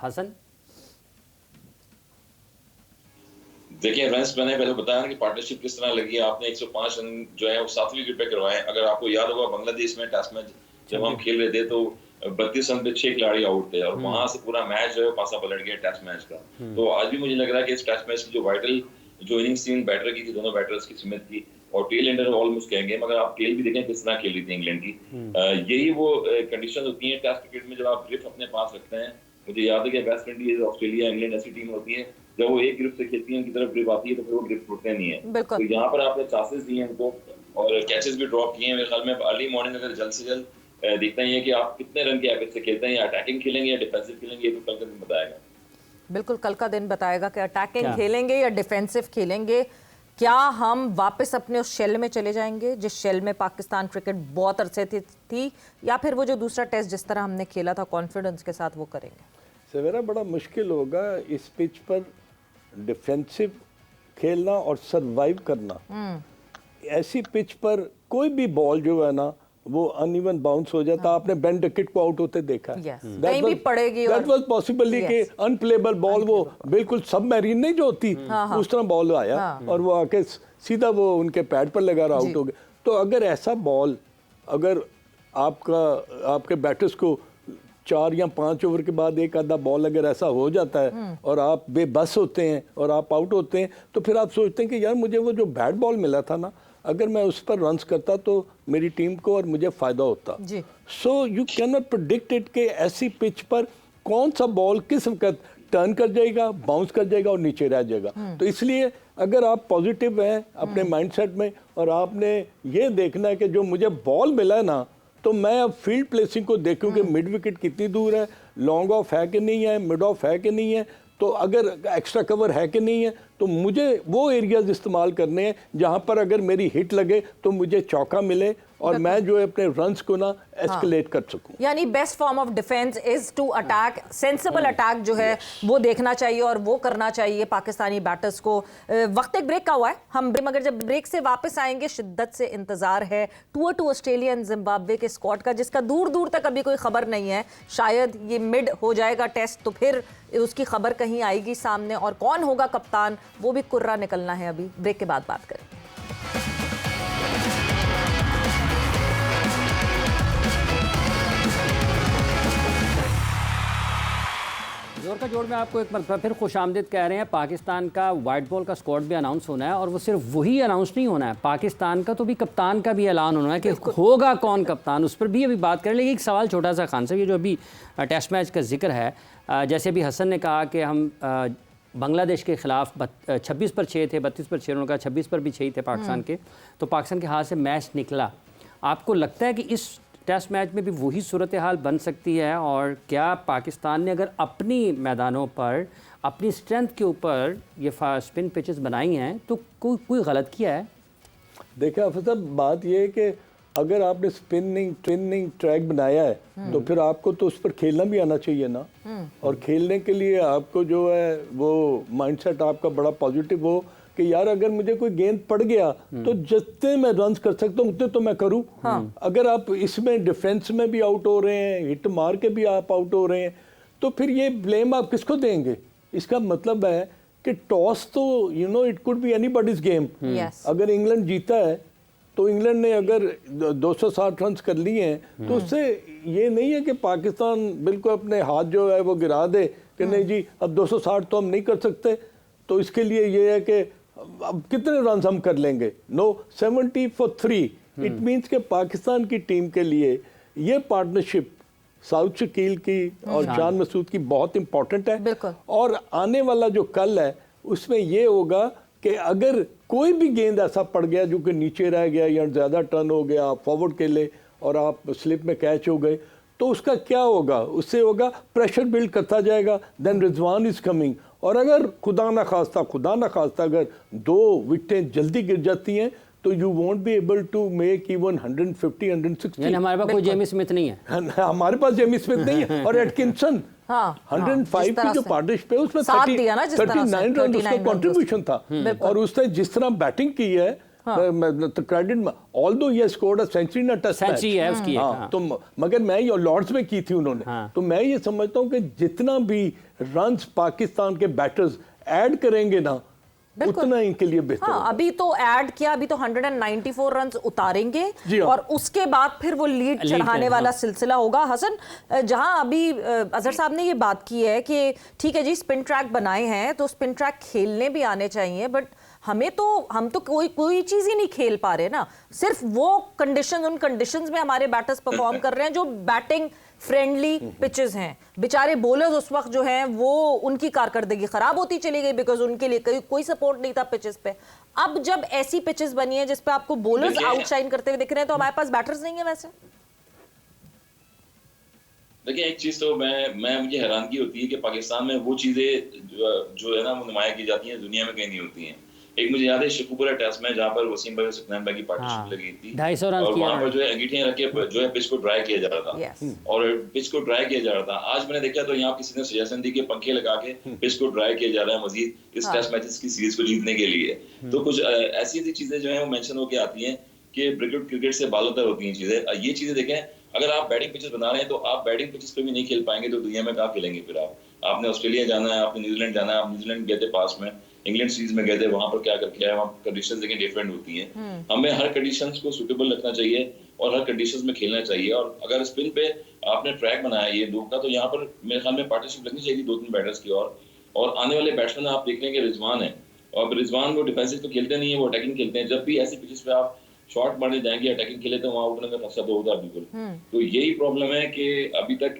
हसन? देखिए रन्स मैंने पहले बताया ना कि पार्टनरशिप किस तरह लगी है। आपने 105 रन जो है वो 7वीं विकेट पे करवाए। अगर आपको याद होगा बांग्लादेश में टेस्ट मैच जब हम खेल रहे थे तो 32 रन पे 6 खिलाड़ी आउट थे और वहां से पूरा मैच जो है पासा पलट गया टेस्ट मैच का। तो आज भी मुझे लग रहा है कि इस टेस्ट मैच की जो वाइटल जो इनिंग्स थी बैटर की थी, दोनों बैटर्स की, स्मिथ की और टेल एंडर ऑलमोस्ट कहेंगे, मगर आप टेल भी देखें किस तरह खेल रही थी इंग्लैंड की। यही वो कंडीशन होती है टेस्ट क्रिकेट में जब आप ग्रिप अपने पास रखते हैं। मुझे याद है कि वेस्ट इंडीज, ऑस्ट्रेलिया, इंग्लैंड ऐसी टीम होती है जब वो एक ग्रिप से खेलती है उनकी तरफ ग्रिप आती है तो फिर वो ग्रिप टूटते नहीं है। तो यहाँ पर आपने चांसेस दिए हैं उनको और कैचेस भी ड्रॉप किए हैं। मेरे ख्याल में अर्ली मॉर्निंग अगर जल्द से जल्द देखना ही है कि आप कितने रन के एवरेज से खेलते हैं, या अटैकिंग खेलेंगे या डिफेंसिव खेलेंगे, ये तो कल का दिन बताएगा। बिल्कुल कल का दिन बताएगा कि अटैकिंग खेलेंगे या डिफेंसिव खेलेंगे। क्या हम वापस अपने उस शेल में चले जाएंगे जिस शेल में पाकिस्तान क्रिकेट बहुत अरसे थी, या फिर वो जो दूसरा टेस्ट जिस तरह हमने खेला था कॉन्फिडेंस के साथ वो करेंगे? सवेरा बड़ा मुश्किल होगा इस पिच पर डिफेंसिव खेलना और सरवाइव करना। ऐसी पिच पर कोई भी बॉल जो है ना वो अनइवन बाउंस हो जाता। आपने बेन डकेट को आउट होते देखा है, कहीं भी पड़ेगी। दैट वाज पॉसिबली कि अनप्लेबल बॉल, वो बिल्कुल सबमरीन नहीं जो होती उस तरह बॉल आया और वो आके सीधा वो उनके पैड पर लगा आउट हो गए। तो अगर ऐसा बॉल अगर आपके बैटर्स को 4 या 5 ओवर के बाद एक आधा बॉल अगर ऐसा हो जाता है और आप बेबस होते हैं और आप आउट होते हैं, तो फिर आप सोचते हैं कि यार मुझे वो जो बैट बॉल मिला था ना, अगर मैं उस पर रन्स करता तो मेरी टीम को और मुझे फ़ायदा होता। So you can not predict it कि ऐसी पिच पर कौन सा बॉल किस वक्त टर्न कर जाएगा, बाउंस कर जाएगा और नीचे रह जाएगा। तो इसलिए अगर आप पॉजिटिव हैं अपने माइंडसेट में और आपने ये देखना है कि जो मुझे बॉल मिला है ना, तो मैं अब फील्ड प्लेसिंग को देखूं कि मिड विकेट कितनी दूर है, लॉन्ग ऑफ है कि नहीं है, मिड ऑफ है कि नहीं है, तो अगर एक्स्ट्रा कवर है कि नहीं है, तो मुझे वो एरियाज इस्तेमाल करने हैं जहां पर अगर मेरी हिट लगे तो मुझे चौका मिले और मैं जो है अपने रन्स को ना एस्केलेट कर सकूं। यानी best form of defence is to attack, sensible attack जो है वो देखना चाहिए और वो करना चाहिए पाकिस्तानी बैटर्स को। वक्त एक ब्रेक का हुआ है, हम मगर जब ब्रेक से वापस आएंगे शिद्दत से इंतजार है tour to Australia and Zimbabwe के स्क्वाड का, जिसका दूर दूर तक अभी कोई खबर नहीं है। शायद ये मिड हो जाएगा टेस्ट तो फिर उसकी खबर कहीं आएगी सामने, और कौन होगा कप्तान वो भी कुर्रा निकलना है। अभी ब्रेक के बाद बात करें। जोर का जोड़ में आपको एक मरतबा फिर खुशामदीद कह रहे हैं। पाकिस्तान का वाइट बॉल का स्क्वाड भी अनाउंस होना है, और वो सिर्फ वही अनाउंस नहीं होना है, पाकिस्तान का तो भी कप्तान का भी ऐलान होना है कि होगा कौन कप्तान, उस पर भी अभी बात करें। लेकिन एक सवाल छोटा सा खान साहब, ये जो अभी टेस्ट मैच का जिक्र है, जैसे अभी हसन ने कहा कि हम बांग्लादेश के खिलाफ 26 पर 6 थे, 32 पर 6, उन्होंने कहा 26 पर भी 6 थे पाकिस्तान के, तो पाकिस्तान के हाथ से मैच निकला। आपको लगता है कि इस टेस्ट मैच में भी वही सूरत हाल बन सकती है? और क्या पाकिस्तान ने अगर अपनी मैदानों पर अपनी स्ट्रेंथ के ऊपर ये स्पिन पिचेस बनाई हैं तो कोई गलत किया है? देखिए आफिफ साहब, बात ये है कि अगर आपने स्पिनिंग ट्रैक बनाया है तो फिर आपको तो उस पर खेलना भी आना चाहिए ना। और खेलने के लिए आपको जो है वो माइंडसेट आपका बड़ा पॉजिटिव हो कि यार अगर मुझे कोई गेंद पड़ गया तो जितने मैं रन कर सकता हूँ उतने तो मैं करूँ। अगर आप इसमें डिफेंस में भी आउट हो रहे हैं, हिट मार के भी आप आउट हो रहे हैं, तो फिर ये ब्लेम आप किसको देंगे? इसका मतलब है कि टॉस तो it could be anybody's game. अगर इंग्लैंड जीता है तो इंग्लैंड ने अगर 260 रन कर लिए हैं तो उससे ये नहीं है कि पाकिस्तान बिल्कुल अपने हाथ जो है वो गिरा दे कि नहीं जी अब 260 तो हम नहीं कर सकते, तो इसके लिए ये है कि अब कितने रन हम कर लेंगे। No, 70 for 3। इट मीन्स कि पाकिस्तान की टीम के लिए ये पार्टनरशिप साउथ शकील की और जान मसूद की बहुत इंपॉर्टेंट है। और आने वाला जो कल है उसमें ये होगा कि अगर कोई भी गेंद ऐसा पड़ गया जो कि नीचे रह गया या ज़्यादा टर्न हो गया, आप फॉरवर्ड के लिए और आप स्लिप में कैच हो गए, तो उसका क्या होगा? उससे होगा प्रेशर बिल्ड करता जाएगा, देन रिजवान इज कमिंग। और अगर खुदा ना खास्ता अगर 2 विकेटें जल्दी गिर जाती हैं तो you won't be able to make even 150 160। यानी हमारे पास कोई जेमी स्मिथ नहीं है। हमारे पास जेमी स्मिथ नहीं है। और एटकिंसन 105 की जो पार्टनरशिप है उसमें 39 रन उसका कंट्रीब्यूशन था। और उसने जिस तरह बैटिंग की है credit, although he scored a century ना टेस्ट मैच है उसकी। तो मगर मैं ये लॉर्ड्स में की थी उन्होंने। तो मैं ये समझता हूँ कि जितना भी रन्स पाकिस्तान के बैटर्स ऐड करेंगे ना उतना इनके लिए बेहतर। अभी तो ऐड किया, अभी तो 194 रन उतारेंगे और उसके बाद फिर वो लीड चढ़ाने वाला सिलसिला होगा। हसन, जहां अभी अजहर साहब ने ये बात की है कि ठीक है जी स्पिन ट्रैक बनाए हैं तो स्पिन ट्रैक खेलने भी आने चाहिए, बट हम तो कोई चीज ही नहीं खेल पा रहे ना। सिर्फ वो उन कंडीशंस में हमारे बैटर्स परफॉर्म कर रहे हैं जो बैटिंग फ्रेंडली पिचेस हैं। बेचारे बॉलर्स उस वक्त जो हैं वो उनकी कारकर्दगी खराब होती चली गई बिकॉज उनके लिए कोई सपोर्ट नहीं था पिचेस पे। अब जब ऐसी पिचेस बनी है जिस पे आपको बॉलर्स आउटशाइन करते हुए दिख रहे हैं तो हमारे पास बैटर्स नहीं है। वैसे देखिए एक चीज तो मुझे हैरानगी होती है कि पाकिस्तान में वो चीजें जो है ना वो नुमाया की जाती हैं, दुनिया में कहीं नहीं होती हैं। एक मुझे याद है शेखुपुरा टेस्ट में जहाँ पर वसीम भाई और सुकनैन भाई की पार्टनरशिप लगी थी 250 रन और वहाँ पर जो है अंगीठियां रख के जो है पिच को ड्राई किया जा रहा था और पिच को ड्राई किया जा रहा था। आज मैंने देखा तो यहाँ किसी ने सजेशन दी कि पंखे लगा के पिच को ड्राई किया जा रहा है मजीद इस टेस्ट मैचेस की सीरीज को जीतने के लिए। तो कुछ ऐसी ऐसी चीजें जो है वो मेंशन होकर आती हैं कि क्रिकेट से बालोतर होती हैं चीजें। ये चीजें देखें, अगर आप बैटिंग पिचेस बना रहे हैं तो आप बैटिंग पिचेस पे भी नहीं खेल पाएंगे तो दुनिया में कहाँ खेलेंगे फिर आप? आपने ऑस्ट्रेलिया जाना है, आपने न्यूजीलैंड जाना है, आप न्यूजीलैंड गए थे पास में, इंग्लैंड सीरीज में गए थे, वहां पर क्या करके आए, वहां कंडीशंस देखें डिफरेंट होती हैं। हमें हर कंडीशंस को सूटेबल रखना चाहिए और हर कंडीशंस में खेलना चाहिए। और अगर स्पिन पे आपने ट्रैक बनाया ये दो का तो यहाँ पर मेरे ख्याल में पार्टनरशिप लगनी चाहिए 2-3 बैटर्स की। और आने वाले बैट्समैन आप देख लेंगे रिजवान है और रिजवान वो डिफेंसिव तो खेलते नहीं है, वो अटैकिंग खेलते हैं। जब भी ऐसी पिचेस पे आप शॉर्ट मारने जाएंगे, अटैकिंग खेले तो वहाँ उठने में खतरा तो होगा बिल्कुल। तो यही प्रॉब्लम है कि अभी तक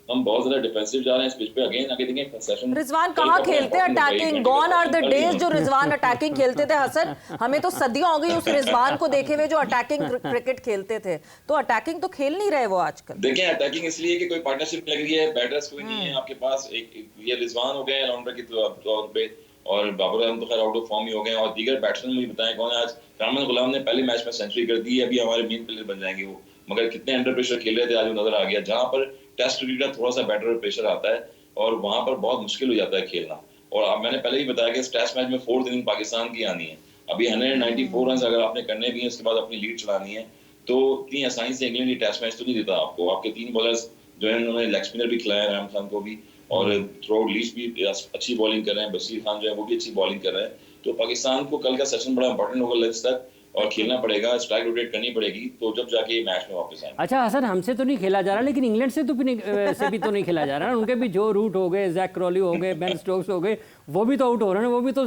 हम बहुत ज्यादा डिफेंसिव जा रहे हैं इस पिच पे। अगेन आगे देखेंगे सेशन रिजवान कहाँ खेलते हैं attacking? Gone are the days जो रिजवान अटैकिंग खेलते थे। हसन, हमें तो सदियां हो गई उस रिजवान को देखे हुए जो अटैकिंग क्रिकेट खेलते थे। तो अटैकिंग तो खेल नहीं रहे वो आजकल। देखें अटैकिंग इसलिए कि कोई पार्टनरशिप लग रही है, बैटर्स कोई नहीं है आपके पास। एक ये रिजवान हो गए ऑलराउंडर के तौर पे, और बाबर आजम तो खैर आउट ऑफ फॉर्म ही हो गए, और दीगर बैट्समैन मुझे बताएं कौन है। आज कामरान गुलाम ने पहले मैच में सेंचुरी कर दी है, अभी हमारे मेन प्लेयर बन जाएंगे वो, मगर कितने अंडर प्रेशर खेल रहे थे आज वो नजर आ गया। जहां पर टेस्ट क्रिकेट का थोड़ा सा बेटर प्रेशर आता है और वहां पर बहुत मुश्किल हो जाता है खेलना। और अब मैंने पहले ही बताया कि इस टेस्ट मैच में 4th इनिंग पाकिस्तान की आनी है। अभी 194 रन अगर आपने करने भी है, उसके बाद अपनी लीड चलानी है, तो इतनी आसानी से इंग्लैंड ये टेस्ट मैच तो नहीं देता आपको। आपके 3 बॉलर्स जो है उन्होंने लेग स्पिनर भी खिलाया, राम खान को भी, और थ्रू आउट लीच भी अच्छी बॉलिंग कर रहे हैं, बशीर खान जो है वो भी अच्छी बॉलिंग कर रहे हैं। तो पाकिस्तान को कल का सेशन बड़ा इंपॉर्टेंट होगा लंच तक, और खेलना पड़ेगा, स्ट्राइक रोटेट करनी पड़ेगी, तो जब जाके मैच में वापस आएंगे। अच्छा हसन, हमसे तो नहीं खेला जा रहा, लेकिन इंग्लैंड से तो भी नहीं खेला जा रहा। उनके भी जो रूट हो गए, जैक क्रॉली हो गए, बेन स्टोक्स हो गए, वो भी तो आउट हो रहे हैं, वो भी तो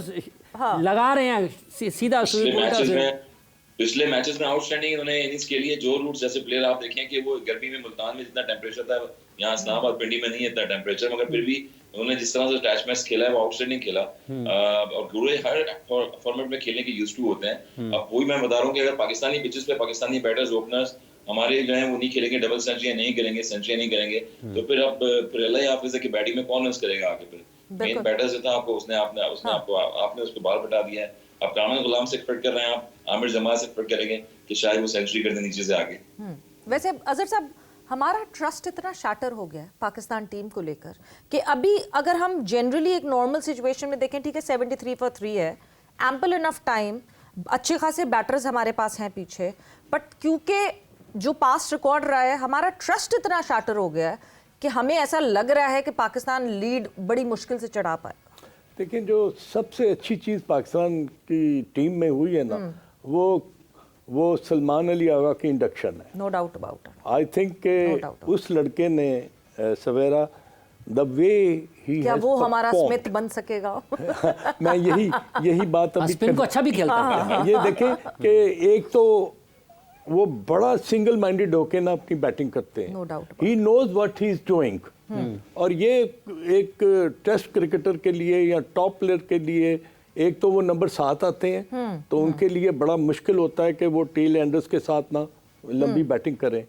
लगा रहे हैं सीधा पिछले मैचेस में आउटस्टैंडिंग इन्होंने इनिंग्स के लिए जो रूट्स, जैसे प्लेयर आप देखें कि वो गर्मी में मुल्तान में जितना टेम्परेचर था, यहाँ इस्लामाबाद पिंडी में नहीं है इतना टेम्परेचर, मगर फिर भी उन्होंने जिस तरह से अटैच मैच खेला है वो आउटस्टैंडिंग खेला। और गुरे हर फॉर्मेट में खेलने के यूज्ड टू होते हैं। अब वही मैं बता रहा हूँ कि अगर पाकिस्तानी पिचेस पे पाकिस्तानी बैटर्स, ओपनर्स हमारे जो है वो नहीं खेलेंगे, डबल सेंचुरी नहीं करेंगे, सेंचुरी नहीं करेंगे, तो फिर अल्लाह हाफिज है कि बैटिंग में कौन रन्स करेगा आगे। फिर मेन बैटर जो था आपको आपने उसको बाल बटा दिया है। अब कामरान गुलाम से एक्सपेक्ट कर रहे हैं आप, आमिर जमाल से एक्सपेक्ट करेंगे कि शायद वो सेंचुरी कर दे नीचे से आगे। वैसे अजहर साहब, हमारा ट्रस्ट इतना शैटर हो गया है पाकिस्तान टीम को लेकर कि अभी अगर हम जनरली एक नॉर्मल सिचुएशन में देखें, ठीक है 73 for 3 है, एम्पल इनफ टाइम, अच्छे खासे बैटर्स हमारे पास हैं पीछे, बट क्योंकि जो पास्ट रिकॉर्ड रहा है, हमारा ट्रस्ट इतना शैटर हो गया है कि हमें ऐसा लग रहा है कि पाकिस्तान लीड बड़ी मुश्किल से चढ़ा पाए। लेकिन जो सबसे अच्छी चीज़ पाकिस्तान की टीम में हुई है ना, वो सलमान अली आगा की इंडक्शन है। No doubt about it. I think उस लड़के ने सवेरा द वे ही क्या वो हमारा स्मिथ बन सकेगा? मैं यही बात अभी स्पिन को अच्छा भी खेलता है। ये देखें कि एक तो वो बड़ा सिंगल माइंडेड होके ना अपनी बैटिंग करते हैं। No doubt, he knows what he is doing. और ये एक टेस्ट क्रिकेटर के लिए या टॉप प्लेयर के लिए, एक तो वो नंबर 7 आते हैं, तो उनके लिए बड़ा मुश्किल होता है कि वो टेल एंडर्स के साथ ना लंबी बैटिंग करें,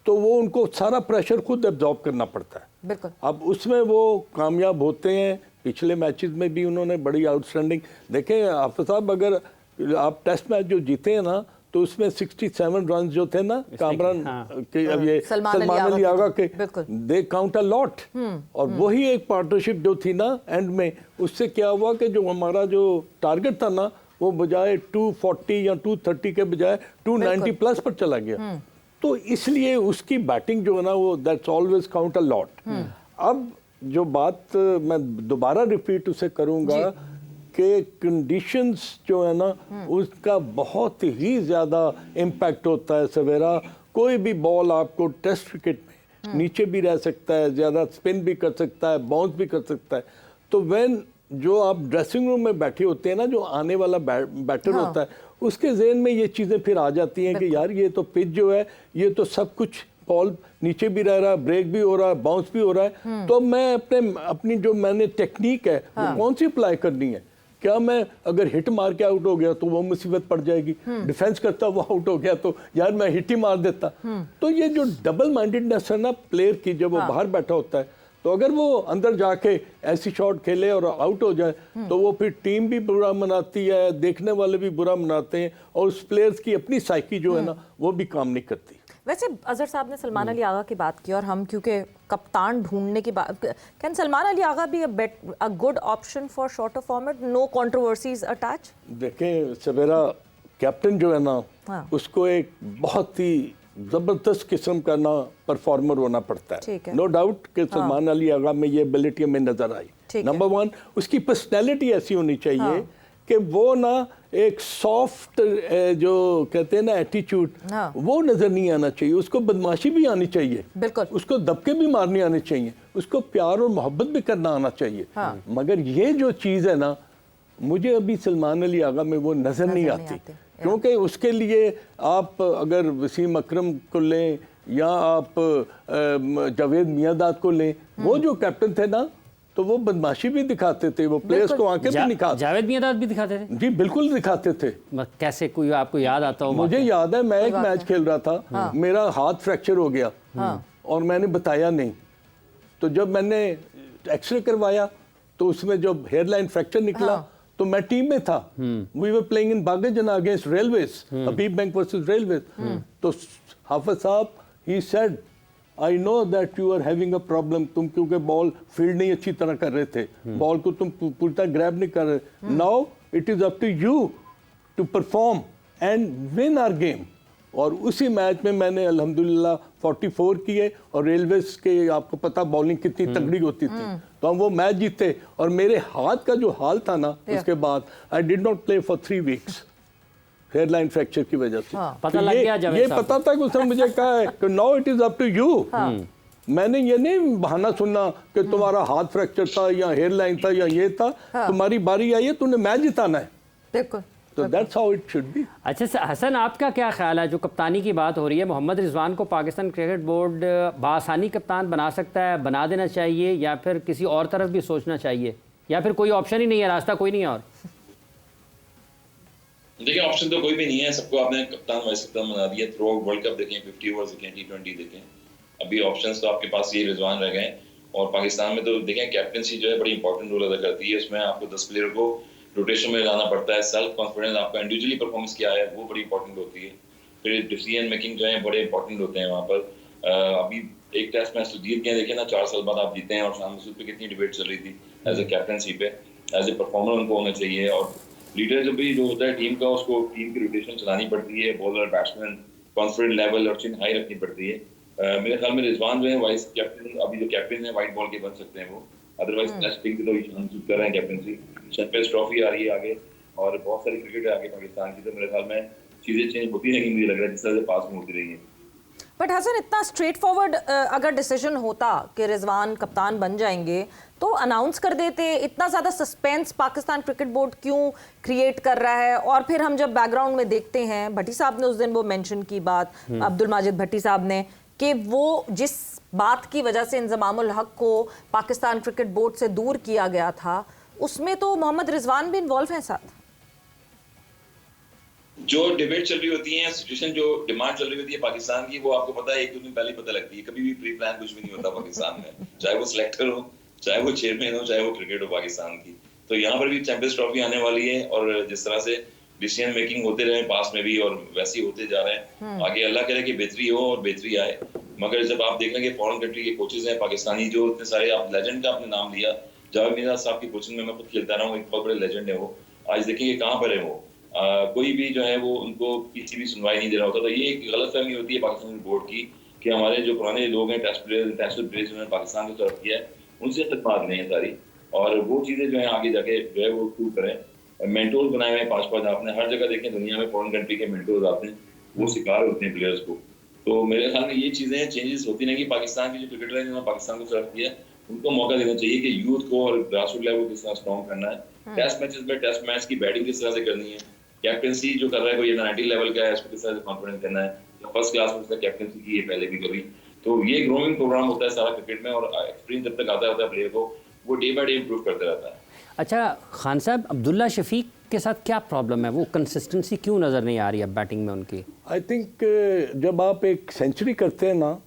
तो वो उनको सारा प्रेशर खुद एब्जॉर्ब करना पड़ता है। बिल्कुल। अब उसमें वो कामयाब होते हैं। पिछले मैचेस में भी उन्होंने बड़ी आउटस्टैंडिंग, देखें हाफिज साहब, अगर आप टेस्ट मैच जो जीते हैं ना, तो उसमें 67 रन जो थे ना कामरान के, अब ये सलमान अली आगा के, दे काउंट अ लॉट। और वही एक पार्टनरशिप जो थी ना एंड में, उससे क्या हुआ कि जो हमारा जो टारगेट था ना, वो बजाय 240 या 230 के बजाय 290 प्लस पर चला गया। तो इसलिए उसकी बैटिंग जो है ना, वो that's always count a lot. अब जो बात मैं दोबारा रिपीट उसे करूंगा कि कंडीशंस जो है ना, उसका बहुत ही ज़्यादा इम्पैक्ट होता है सवेरा। कोई भी बॉल आपको टेस्ट क्रिकेट में नीचे भी रह सकता है, ज़्यादा स्पिन भी कर सकता है, बाउंस भी कर सकता है। तो व्हेन जो आप ड्रेसिंग रूम में बैठे होते हैं ना, जो आने वाला बैटर होता है, उसके जहन में ये चीज़ें फिर आ जाती हैं कि यार ये तो पिच जो है, ये तो सब कुछ, बॉल नीचे भी रह रहा है, ब्रेक भी हो रहा है, बाउंस भी हो रहा है, तो मैं अपनी जो मैंने टेक्निक है वो कौन सी अप्लाई करनी है? क्या मैं अगर हिट मार के आउट हो गया तो वो मुसीबत पड़ जाएगी, डिफेंस करता वो आउट हो गया तो यार मैं हिट ही मार देता। तो ये जो डबल माइंडेडनेस है ना प्लेयर की, जब वो बाहर बैठा होता है, तो अगर वो अंदर जाके ऐसी शॉट खेले और आउट हो जाए, तो वो फिर टीम भी बुरा मनाती है, देखने वाले भी बुरा मनाते हैं, और उस प्लेयर्स की अपनी साइकी जो है ना, वो भी काम नहीं करती। वैसे अजहर साहब ने सलमान अली आगा की बात की, और हम क्योंकि कप्तान ढूंढने की बात, कैन सलमान अली आगा भी a good option for shorter format, no controversies attach? देखें सवेरा, कैप्टन जो है ना, उसको एक बहुत ही जबरदस्त किस्म का ना परफॉर्मर होना पड़ता है। नो डाउट कि सलमान अली आगा में ये एबिलिटी हमें नजर आई। नंबर 1, उसकी पर्सनैलिटी ऐसी होनी चाहिए कि वो ना एक सॉफ्ट जो कहते हैं ना एटीट्यूड, वो नजर नहीं आना चाहिए। उसको बदमाशी भी आनी चाहिए, बिल्कुल, उसको दबके भी मारने आने चाहिए, उसको प्यार और मोहब्बत भी करना आना चाहिए। मगर ये जो चीज़ है ना, मुझे अभी सलमान अली आगा में वो नजर नहीं आती। क्योंकि उसके लिए आप अगर वसीम अकरम को लें या आप जावेद मियांदाद को लें, वो जो कैप्टन थे ना, तो वो बदमाशी भी दिखाते थे, वो प्लेयर्स को आंखें भी निकालते। जावेद मियांदाद भी दिखाते थे जी, बिल्कुल दिखाते थे। कैसे, कोई आपको याद आता हो? मुझे याद है, मैं एक मैच खेल रहा था, मेरा हाथ फ्रैक्चर हो गया और मैंने बताया नहीं। तो जब मैंने एक्सरे करवाया तो उसमें जब हेयरलाइन फ्रैक्चर निकला, तो मैं टीम में था। वी वर प्लेइंग इन बागाजना against railways, Habib bank versus railways. तो हाफिज साहब, he said, I know that you are having a problem, तुम क्योंकि बॉल फील्ड नहीं अच्छी तरह कर रहे थे, बॉल को तुम पूरी तरह ग्रैब नहीं कर रहे। Now it is up to you to perform and win our game. और उसी मैच में मैंने अल्हम्दुलिल्लाह 44 किए, और रेलवेज के आपको पता बॉलिंग कितनी तगड़ी होती थी, तो हम वो मैच जीते। और मेरे हाथ का जो हाल था ना, उसके बाद I did not play for 3 weeks hairline fracture की वजह से। पता लग गया जावेद ये साहब पता था कि उसने मुझे कहा है कि now it is up to you. मैंने ये नहीं बहाना सुना कि तुम्हारा हाथ फ्रैक्चर था या हेयरलाइन था या ये था, तुम्हारी बारी आई है, तूने मैच जिताना है। बिल्कुल। तो that's how it should be. अच्छा हसन, आपका क्या ख्याल है, जो कप्तानी की बात हो रही है, मोहम्मद रिजवान को पाकिस्तान क्रिकेट बोर्ड बासानी कप्तान बना सकता है, बना देना चाहिए, या फिर किसी और तरफ भी सोचना चाहिए, या फिर कोई ऑप्शन ही नहीं है, रास्ता कोई नहीं है? और देखिए, ऑप्शन तो कोई भी नहीं है, सबको आपने कप्तान वाइस कप्तान बना दिया। थ्रू आउट वर्ल्ड कप देखें, 50 ओवर्स देखें, T20 देखें, अभी ऑप्शंस तो आपके पास ये रिजवान रह गए। और पाकिस्तान में तो देखें, कैप्टनसी जो है बड़ी इंपॉर्टेंट रोल अदा करती है। उसमें आपको 10 प्लेयर को रोटेशन में लाना पड़ता है। सेल्फ कॉन्फिडेंस, आपका इंडिविजुअली परफॉर्मेंस क्या है, वो बड़ी इंपॉर्टेंट होती है। फिर डिसीजन मेकिंग जो है बड़े इंपॉर्टेंट होते हैं वहाँ पर। अभी एक टेस्ट मैच तो जीत गए, देखें ना, 4 साल बाद आप जीते हैं। और शान मसूद पे कितनी डिबेट चल रही थी एज ए कैप्टनसी पे, एज ए परफॉर्मर उनको होना चाहिए। और लीडर जब भी जो होता है टीम का, उसको टीम की रोटेशन चलानी पड़ती है, बॉलर बैट्समैन कॉन्फिडेंस लेवल और चिन हाई रखनी पड़ती है। मेरे ख्याल में रिजवान जो है वाइस कैप्टन, अभी जो कैप्टन है वाइट बॉल के बन सकते हैं वो। अदरवाइज टेस्ट टीम के तो शान कर रहे हैं कैप्टनसी। चैंपियंस ट्रॉफी आ रही है आगे, और बहुत सारी क्रिकेट है आगे पाकिस्तान की, तो मेरे ख्याल में चीजें चेंज होती रहेंगी, मुझे लग रहा है जिस तरह से पास में होती रही है। बट हसन, इतना स्ट्रेट फॉरवर्ड अगर डिसीजन होता कि रिजवान कप्तान बन जाएंगे, तो अनाउंस कर देते। इतना ज़्यादा सस्पेंस पाकिस्तान क्रिकेट बोर्ड क्यों क्रिएट कर रहा है? और फिर हम जब बैकग्राउंड में देखते हैं, भट्टी साहब ने उस दिन वो मेंशन की बात, अब्दुल माजिद भट्टी साहब ने, कि वो जिस बात की वजह से इंजमामुल हक को पाकिस्तान क्रिकेट बोर्ड से दूर किया गया था, उसमें तो मोहम्मद रिजवान भी इन्वॉल्व हैं साथ। जो डिबेट चल रही होती है, सिचुएशन जो डिमांड चल रही होती है पाकिस्तान की, वो आपको पता है 1-2 दिन पहले ही पता लगती है। कभी भी प्री प्लान कुछ भी नहीं होता पाकिस्तान में, चाहे वो सिलेक्टर हो, चाहे वो चेयरमैन हो, चाहे वो क्रिकेट हो पाकिस्तान की। तो यहाँ पर भी चैंपियंस ट्रॉफी आने वाली है, और जिस तरह से डिसीजन मेकिंग होते रहे पास में भी, और वैसे ही होते जा रहे हैं। आगे अल्लाह करे कि बेहतरी हो और बेहतरी आए। मगर जब आप देख लेंगे फॉरेन कंट्री के कोचेज हैं पाकिस्तानी, जो इतने सारे, आप लेजेंड का आपने नाम लिया, जावेद मियांदाद साहब की कोचिंग में मैं खुद खेलता रहा हूँ, एक बहुत बड़े लेजेंड है वो। आज देखेंगे कहाँ पर है वो। कोई भी जो है वो उनको किसी भी सुनवाई नहीं दे रहा होता। तो ये एक गलतफहमी होती है पाकिस्तान बोर्ड की कि हमारे जो पुराने लोग हैं, टेस्ट प्लेयर, इंटरनेशनल प्लेयर्स उन्होंने पाकिस्तान की तरफ किया है, उनसे खिदमत नहीं है सारी। और वो चीज़ें जो है आगे जाके जो है वो प्रूव करें। मेंटोर बनाए हुए हैं 5-5, आपने हर जगह देखें दुनिया में फॉरेन कंट्री के मेंटोर आते हैं, वो शिकार होते हैं प्लेयर्स को। तो मेरे ख्याल में ये चीज़ें चेंजेस होती नहीं कि पाकिस्तान के जो क्रिकेटर हैं जिन्होंने पाकिस्तान को सर्व किया, उनको मौका देना चाहिए कि यूथ को और ग्रास रूट लेवल किस तरह स्ट्रॉन्ग करना है। टेस्ट मैचेस में टेस्ट मैच की बैटिंग किस तरह से करनी है, कैप्टनसी जो कर रहा है कोई 90 लेवल का है, उसको किस तरह से कॉन्फिडेंस करना है, या फर्स्ट क्लास में उसने कैप्टनसी की है पहले भी कभी। तो ये ग्रोइंग प्रोग्राम होता है सारा क्रिकेट में, और एक्सपीरियंस जब तक आता रहता है प्लेयर को, वो डे बाय डे इंप्रूव करते रहता है। अच्छा खान साहब, अब्दुल्ला शफीक के साथ क्या प्रॉब्लम है? वो कंसिस्टेंसी क्यों नज़र नहीं आ रही है बैटिंग में उनकी? आई थिंक जब आप एक सेंचुरी करते हैं ना,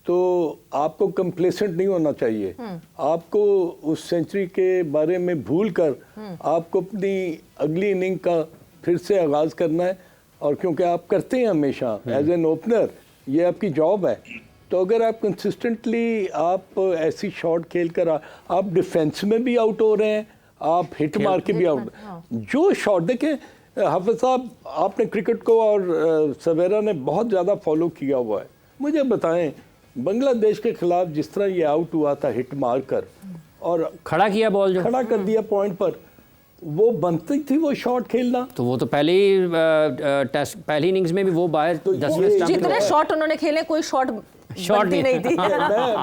तो आपको कंप्लेसेंट नहीं होना चाहिए। आपको उस सेंचुरी के बारे में भूल कर आपको अपनी अगली इनिंग का फिर से आगाज़ करना है। और क्योंकि आप करते हैं हमेशा एज एन ओपनर, ये आपकी जॉब है। तो अगर आप कंसिस्टेंटली आप ऐसी शॉट खेल कर आप डिफेंस में भी आउट हो रहे हैं, आप हिट मार के भी आउट, जो शॉट देखें हाफिज साहब, आपने क्रिकेट को और सवेरा ने बहुत ज़्यादा फॉलो किया हुआ है। मुझे बताएं, बांग्लादेश के खिलाफ जिस तरह ये आउट हुआ था हिट मार कर, और खड़ा किया बॉल, जो खड़ा कर दिया पॉइंट पर, वो बनती थी वो शॉट खेलना। तो वो तो पहली इनिंग्स में भी वो बाहर तो 10वें स्टंप जितने शॉट उन्होंने खेले, कोई शॉट नहीं थी।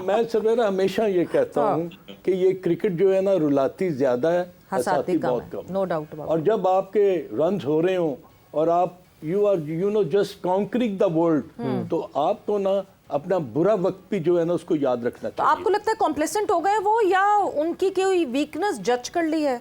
मैं सवेरा हमेशा ये कहता हूँ कि ये क्रिकेट जो है ना, रुलाती ज्यादा है, हंसाती बहुत कम, नो डाउट अबाउट। और जब आपके रन्स हो रहे हो और आप you are just conquering the world, तो आपको ना अपना बुरा वक्त भी जो है ना उसको याद रखना तो चाहिए। आपको लगता है कॉम्प्लेसेंट हो गए वो, या उनकी कोई वीकनेस जज कर ली है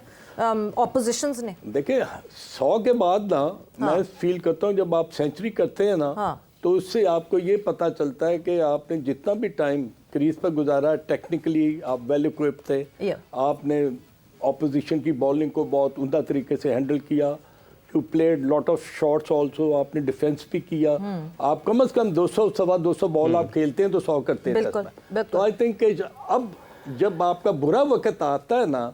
ऑपोजिशंस ने? देखिए 100 के बाद ना मैं फील करता हूँ जब आप सेंचुरी करते हैं ना तो उससे आपको ये पता चलता है कि आपने जितना भी टाइम क्रीज पर गुजारा, टेक्निकली आप वेल इक्विप्ड थे, आपने ऑपोजिशन की बॉलिंग को बहुत उम्दा तरीके से हैंडल किया, you played lot of shots also, आपने डिफेंस भी किया, आप कम से कम 200 सवा 200 बॉल आप खेलते हैं तो 100 करते हैं। तो आई थिंक अब जब आपका बुरा वक्त आता है ना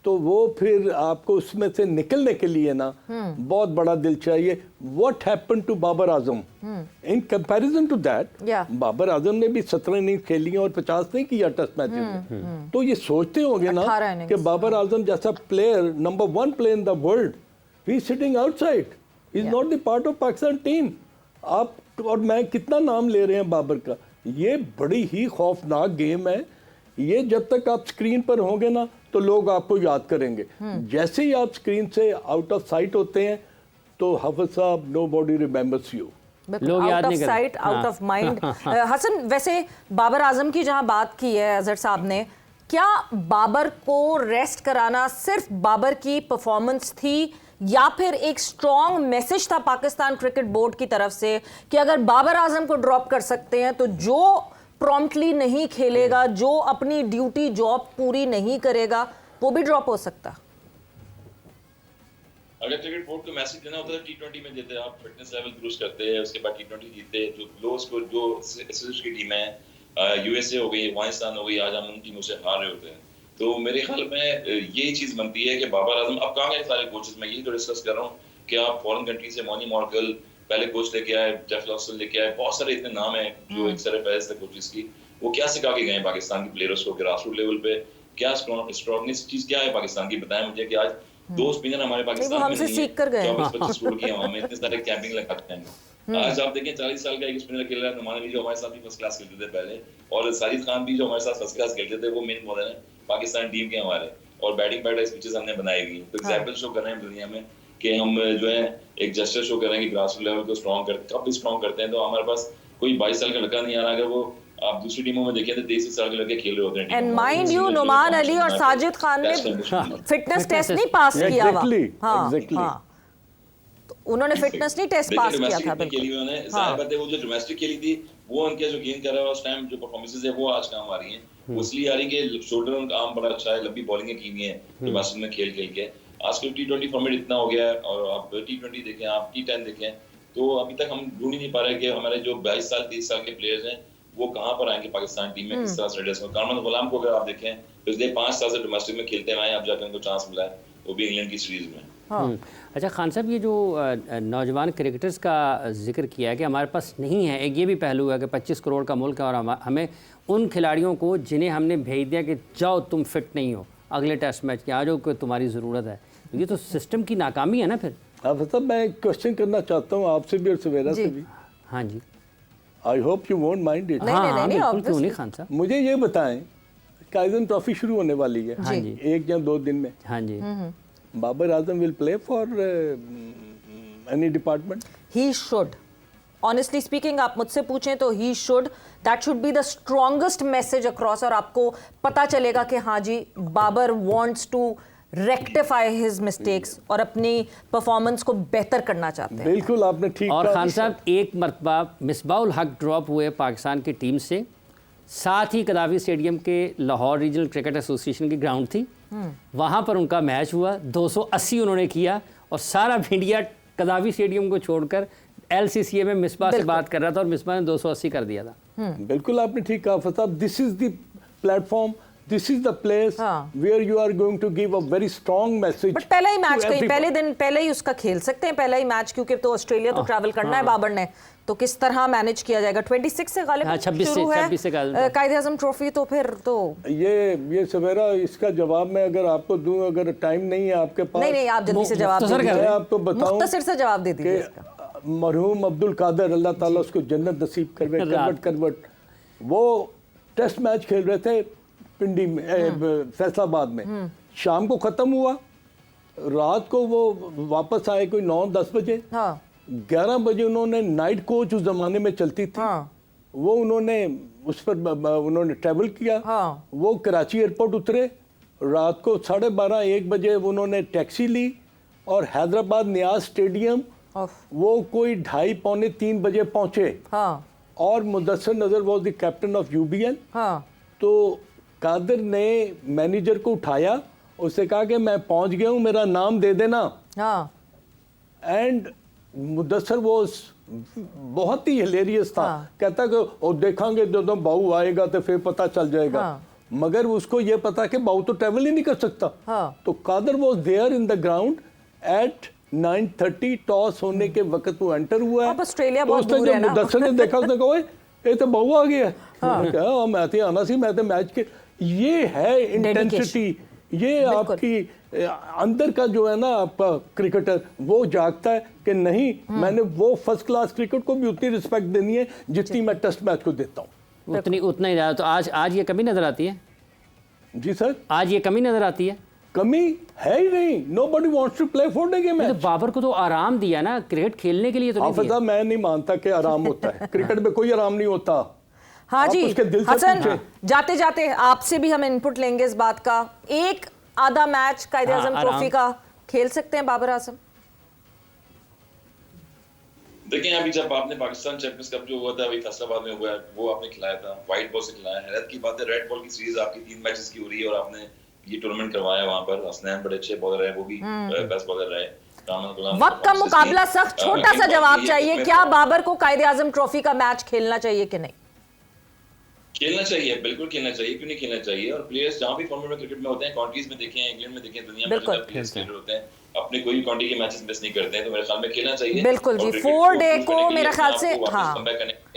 तो वो फिर आपको उसमें से निकलने के लिए ना बहुत बड़ा दिल चाहिए। What happened to Babar Azam in comparison to that, Babar Azam ने भी 17 इनिंग्स खेली हैं और 50 नहीं किया टेस्ट मैच में। तो ये सोचते होंगे ना कि बाबर आजम जैसा player, number 1 player in the world, he is sitting outside, he is not the part of Pakistan team. आप और मैं कितना नाम ले रहे हैं बाबर का, ये बड़ी ही खौफनाक गेम है। ये जब तक आप स्क्रीन पर होंगे ना तो लोग आपको याद करेंगे, जैसे ही आप स्क्रीन से आउट ऑफ साइट होते हैं तो हाफिज साहब, नोबॉडी रिमेंबर्स यू, लोग याद नहीं करते, sight out of mind. Hasan, वैसे बाबर आजम की जहां बात की है अजहर साहब ने, क्या बाबर को रेस्ट कराना सिर्फ बाबर की परफॉर्मेंस थी या फिर एक स्ट्रॉन्ग मैसेज था पाकिस्तान क्रिकेट बोर्ड की तरफ से कि अगर बाबर आजम को ड्रॉप कर सकते हैं तो जो प्रॉम्प्टली नहीं खेलेगा, जो अपनी ड्यूटी जॉब पूरी नहीं करेगा, वो भी ड्रॉप हो सकता? अगर क्रिकेट बोर्ड को मैसेज देना होता है T20 में देते हैं, आप फिटनेस लेवल क्रूज करते हैं, उसके बाद T20 जीतते हैं, जो लो स्कोर जो एसएस की टीम है, यूएसए हो गई, अफगानिस्तान हो गई, आज हम उन टीमों से हार रहे होते हैं। तो मेरे ख्याल में यही चीज बनती है कि बाबर आजम अब कहाँ गए सारे कोचेस, मैं यही तो डिस्कस कर रहा हूँ कि आप फॉरेन कंट्री से मॉनी मॉर्कल पहले कोच लेके आए, जेफ लॉक्सल लेके आए, बहुत सारे इतने नाम हैं जो एक सारे फहरिस्त थे कोचेस की, वो क्या सिखा के गए पाकिस्तान के प्लेयर्स को ग्रास रूट लेवल पे, क्या स्ट्रॉन्गनेस चीज क्या है पाकिस्तान की, बताएं मुझे कि आज 2 स्पिनर हमारे पाकिस्तान में नहीं है, 24-25 स्कोर किए वहां में, इतने सारे कैंपिंग लगाते हैं। आज आप देखें 40 साल का एक स्पिनर खेल रहा है, नुमान अली जो हमारे साथ भी फर्स्ट क्लास खेलते थे पहले, और साजिद खान भी जो हमारे साथ फर्स्ट क्लास खेलते थे, वो मेन बॉलर है पाकिस्तान टीम के हमारे, और बैटिंग पैटर्न पिचेस हमने बनाई हुई, तो एग्जांपल शो कर रहे हैं दुनिया में कि हम जो है एक जस्टिस शो कर रहे हैं कि ग्रास रूट लेवल को स्ट्रॉन्ग करते, कब भी स्ट्रॉन्ग करते हैं। तो हमारे पास कोई 22 साल का लड़का नहीं आ रहा, अगर वो आप दूसरी टीमों में देखें तो 23 साल के लड़के खेल रहे होते हैं। And mind you, Noman Ali और साजिद खान ने फिटनेस टेस्ट नहीं पास किया हुआ। हाँ, तो उन्होंने फिटनेस नहीं टेस्ट पास किया था। बिल्कुल उन्होंने जाहिर बात है वो जो डोमेस्टिक खेली थी वो उनके जो गेन कर रहा है उस टाइम, जो परफॉर्मेंसेस है वो आज काम आ रही हैं, वो इसलिए आ रही है कि शोल्डर उनका आर्म बड़ा अच्छा है, लंबी बॉलिंग की हुई है डोमेस्टिक में खेल खेल के। आजकल T20 फॉर्मेट इतना हो गया है, और आप T20 देखें, आप T10 देखें, तो अभी तक हम ढूंढ ही नहीं पा रहे कि हमारे जो 22 साल 30 साल के प्लेयर्स हैं वो कहाँ पर आएंगे पाकिस्तान टीम में, किस तरह से एडजस्ट होंगे। कामरान गुलाम को अगर आप देखें पिछले 5 साल से डोमेस्टिक में खेलते हुए हैं, अब जाकर उनको चांस मिला है, वो भी इंग्लैंड की सीरीज में। अच्छा खान साहब, ये जो नौजवान क्रिकेटर्स का जिक्र किया है कि हमारे पास नहीं है, एक ये भी पहलू है कि 25 करोड़ का मुल्क है और हमें उन खिलाड़ियों को जिन्हें हमने भेज दिया कि जाओ तुम फिट नहीं हो, अगले टेस्ट मैच के आ जाओ कि तुम्हारी ज़रूरत है, ये तो सिस्टम की नाकामी है ना। फिर अब साहब मैं एक क्वेश्चन करना चाहता हूँ आपसे भी और सवेरा से भी। हाँ जी, I hope you won't mind it. हाँ बिल्कुल, क्यों नहीं खान साहब। मुझे ये बताएं, काइजन ट्रॉफी शुरू होने वाली है हाँ जी 1 या 2 दिन में। हाँ जी, Babar Azam will play for any department? He should, honestly speaking आप मुझसे पूछें तो he should, that should be the strongest message across, और आपको पता चलेगा कि हाँ जी Babar wants to rectify his mistakes और अपनी परफॉर्मेंस को बेहतर करना चाहते हैं। बिल्कुल आपने ठीक। और खान साहब एक मरतबा मिसबाउल हक ड्रॉप हुए पाकिस्तान की टीम से, साथ ही कदावी स्टेडियम के लाहौर रीजनल क्रिकेट एसोसिएशन की ग्राउंड थी, वहाँ पर उनका मैच हुआ, 280 उन्होंने किया, और सारा मीडिया कदावी स्टेडियम को छोड़कर LCCA में मिसबा से बात कर रहा था और मिसबा ने 280 कर दिया था। बिल्कुल आपने ठीक कहा फसाद, this is the platform, this is the place where you are going to give a very strong message. But पहला ही मैच कहीं पहले दिन पहले ही उसका खेल सकते हैं, पहला ही मैच, क्योंकि तो ऑस्ट्रेलिया तो ट्रैवल करना है बाबर ने, तो किस तरह मैनेज किया जाएगा। 26 से गालिब शुरू है कायद-ए-आज़म ट्रॉफी, तो फिर तो ये सवेरा इसका जवाब मैं अगर आपको दूं, अगर टाइम नहीं है आपके पास, नहीं आप जल्दी से जवाब दीजिए, मैं आपको बताऊं, मुख्तसर से जवाब दे दीजिए इसका। मरहूम अब्दुल कादर, अल्लाह ताला उसको जन्नत नसीब करवे, करवट, वो टेस्ट मैच खेल रहे थे पिंडी में, फैसलाबाद में, शाम को ख़त्म हुआ, रात को वो वापस आए कोई 9-10 बजे, 11 बजे उन्होंने नाइट कोच उस जमाने में चलती थी, वो उन्होंने उस पर उन्होंने ट्रैवल किया। वो कराची एयरपोर्ट उतरे, रात को 12:30-1 बजे उन्होंने टैक्सी ली और हैदराबाद नियाज स्टेडियम वो कोई 2:30-3 बजे पहुंचे। और मुदस्सर नजर was the captain of UBL. तो कादिर ने मैनेजर को उठाया, उससे कहा कि मैं पहुंच गया हूं, मेरा नाम दे देना। एंड मुदस्सर वो बहुत ही हिलेरियस था। कहता कि और देखेंगे जब बाऊ आएगा तो फिर पता चल जाएगा। मगर उसको ये पता कि बाऊ तो ट्रैवल ही नहीं कर सकता। तो Qadir was there in the ground at 9:30, toss होने के वक्त वो एंटर हुआ है। ऑस्ट्रेलिया बहुत दूर है ना। मुदस्सर ने देखा, उसने कहा ये तो बाऊ आ गया। क्या मैं तो आना सी, मैं तो मैच के। ये है इंटेंसिटी, ये आपकी अंदर का जो है ना आपका क्रिकेटर, वो जागता है कि नहीं मैंने वो फर्स्ट क्लास क्रिकेट को भी उतनी रिस्पेक्ट देनी है जितनी मैं टेस्ट मैच को देता हूँ। उतना ही ज़्यादा। तो आज ये कमी नजर आती है? जी सर, आज ये कमी नजर आती है? कमी है ही नहीं। नोबडी वांट्स टू प्ले 4-डे मैच। तो बाबर को तो आराम दिया ना क्रिकेट खेलने के लिए, तो हाफिज़ साहब मैं नहीं मानता कि आराम होता है। क्रिकेट में कोई आराम नहीं होता। हाँ जी हसन, जाते जाते आपसे भी हम इनपुट लेंगे इस बात का। एक आधा मैच कायदे आजम ट्रॉफी का खेल सकते हैं बाबर आजम? देखें अभी जब आपने पाकिस्तान चैंपियंस कप जो हुआ था अभी फैसलाबाद में हुआ है, वो आपने खिलाया था, व्हाइट बॉल से खिलाया। हैरत की बात है रेड बॉल की सीरीज आपकी 3 मैचेस की हो रही है और आपने ये टूर्नामेंट करवाया। वहां पर हसनैन बड़े अच्छे बॉलर है, वो भी बेस्ट बॉलर रहे। वक्त का मुकाबला सख्त, छोटा सा जवाब चाहिए, क्या बाबर को कायदे आजम ट्रॉफी का मैच खेलना चाहिए कि नहीं? खेलना चाहिए, बिल्कुल खेलना चाहिए, क्यों नहीं खेलना चाहिए। और प्लेयर्स जहां भी फॉर्मेट में क्रिकेट में होते हैं, काउंटीज में देखें, इंग्लैंड में देखें, दुनिया में जो प्लेयर्स खेल रहे होते हैं अपने कोई भी काउंटी के मैचेस मिस नहीं करते हैं। तो मेरे ख्याल में खेलना चाहिए। बिल्कुल जी, 4 डे को मेरे ख्याल से हाँ।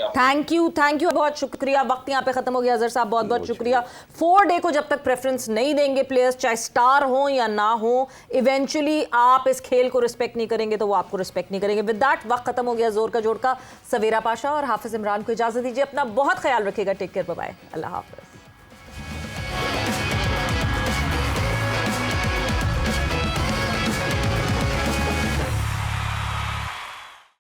थैंक यू, बहुत शुक्रिया। वक्त यहाँ पे खत्म हो गया। अजहर साहब बहुत बहुत शुक्रिया। 4 डे को जब तक प्रेफरेंस नहीं देंगे प्लेयर्स, चाहे स्टार हो या ना हो, इवेंचुअली आप इस खेल को रिस्पेक्ट नहीं करेंगे तो वो आपको रिस्पेक्ट नहीं करेंगे। विद दैट वक्त खत्म हो गया। जोर का जोड़ का सवेरा पाशा और हाफिज इमरान को इजाजत दीजिए। अपना बहुत ख्याल रखिएगा। टेक केयर, बाय बाय, अल्लाह हाफिज।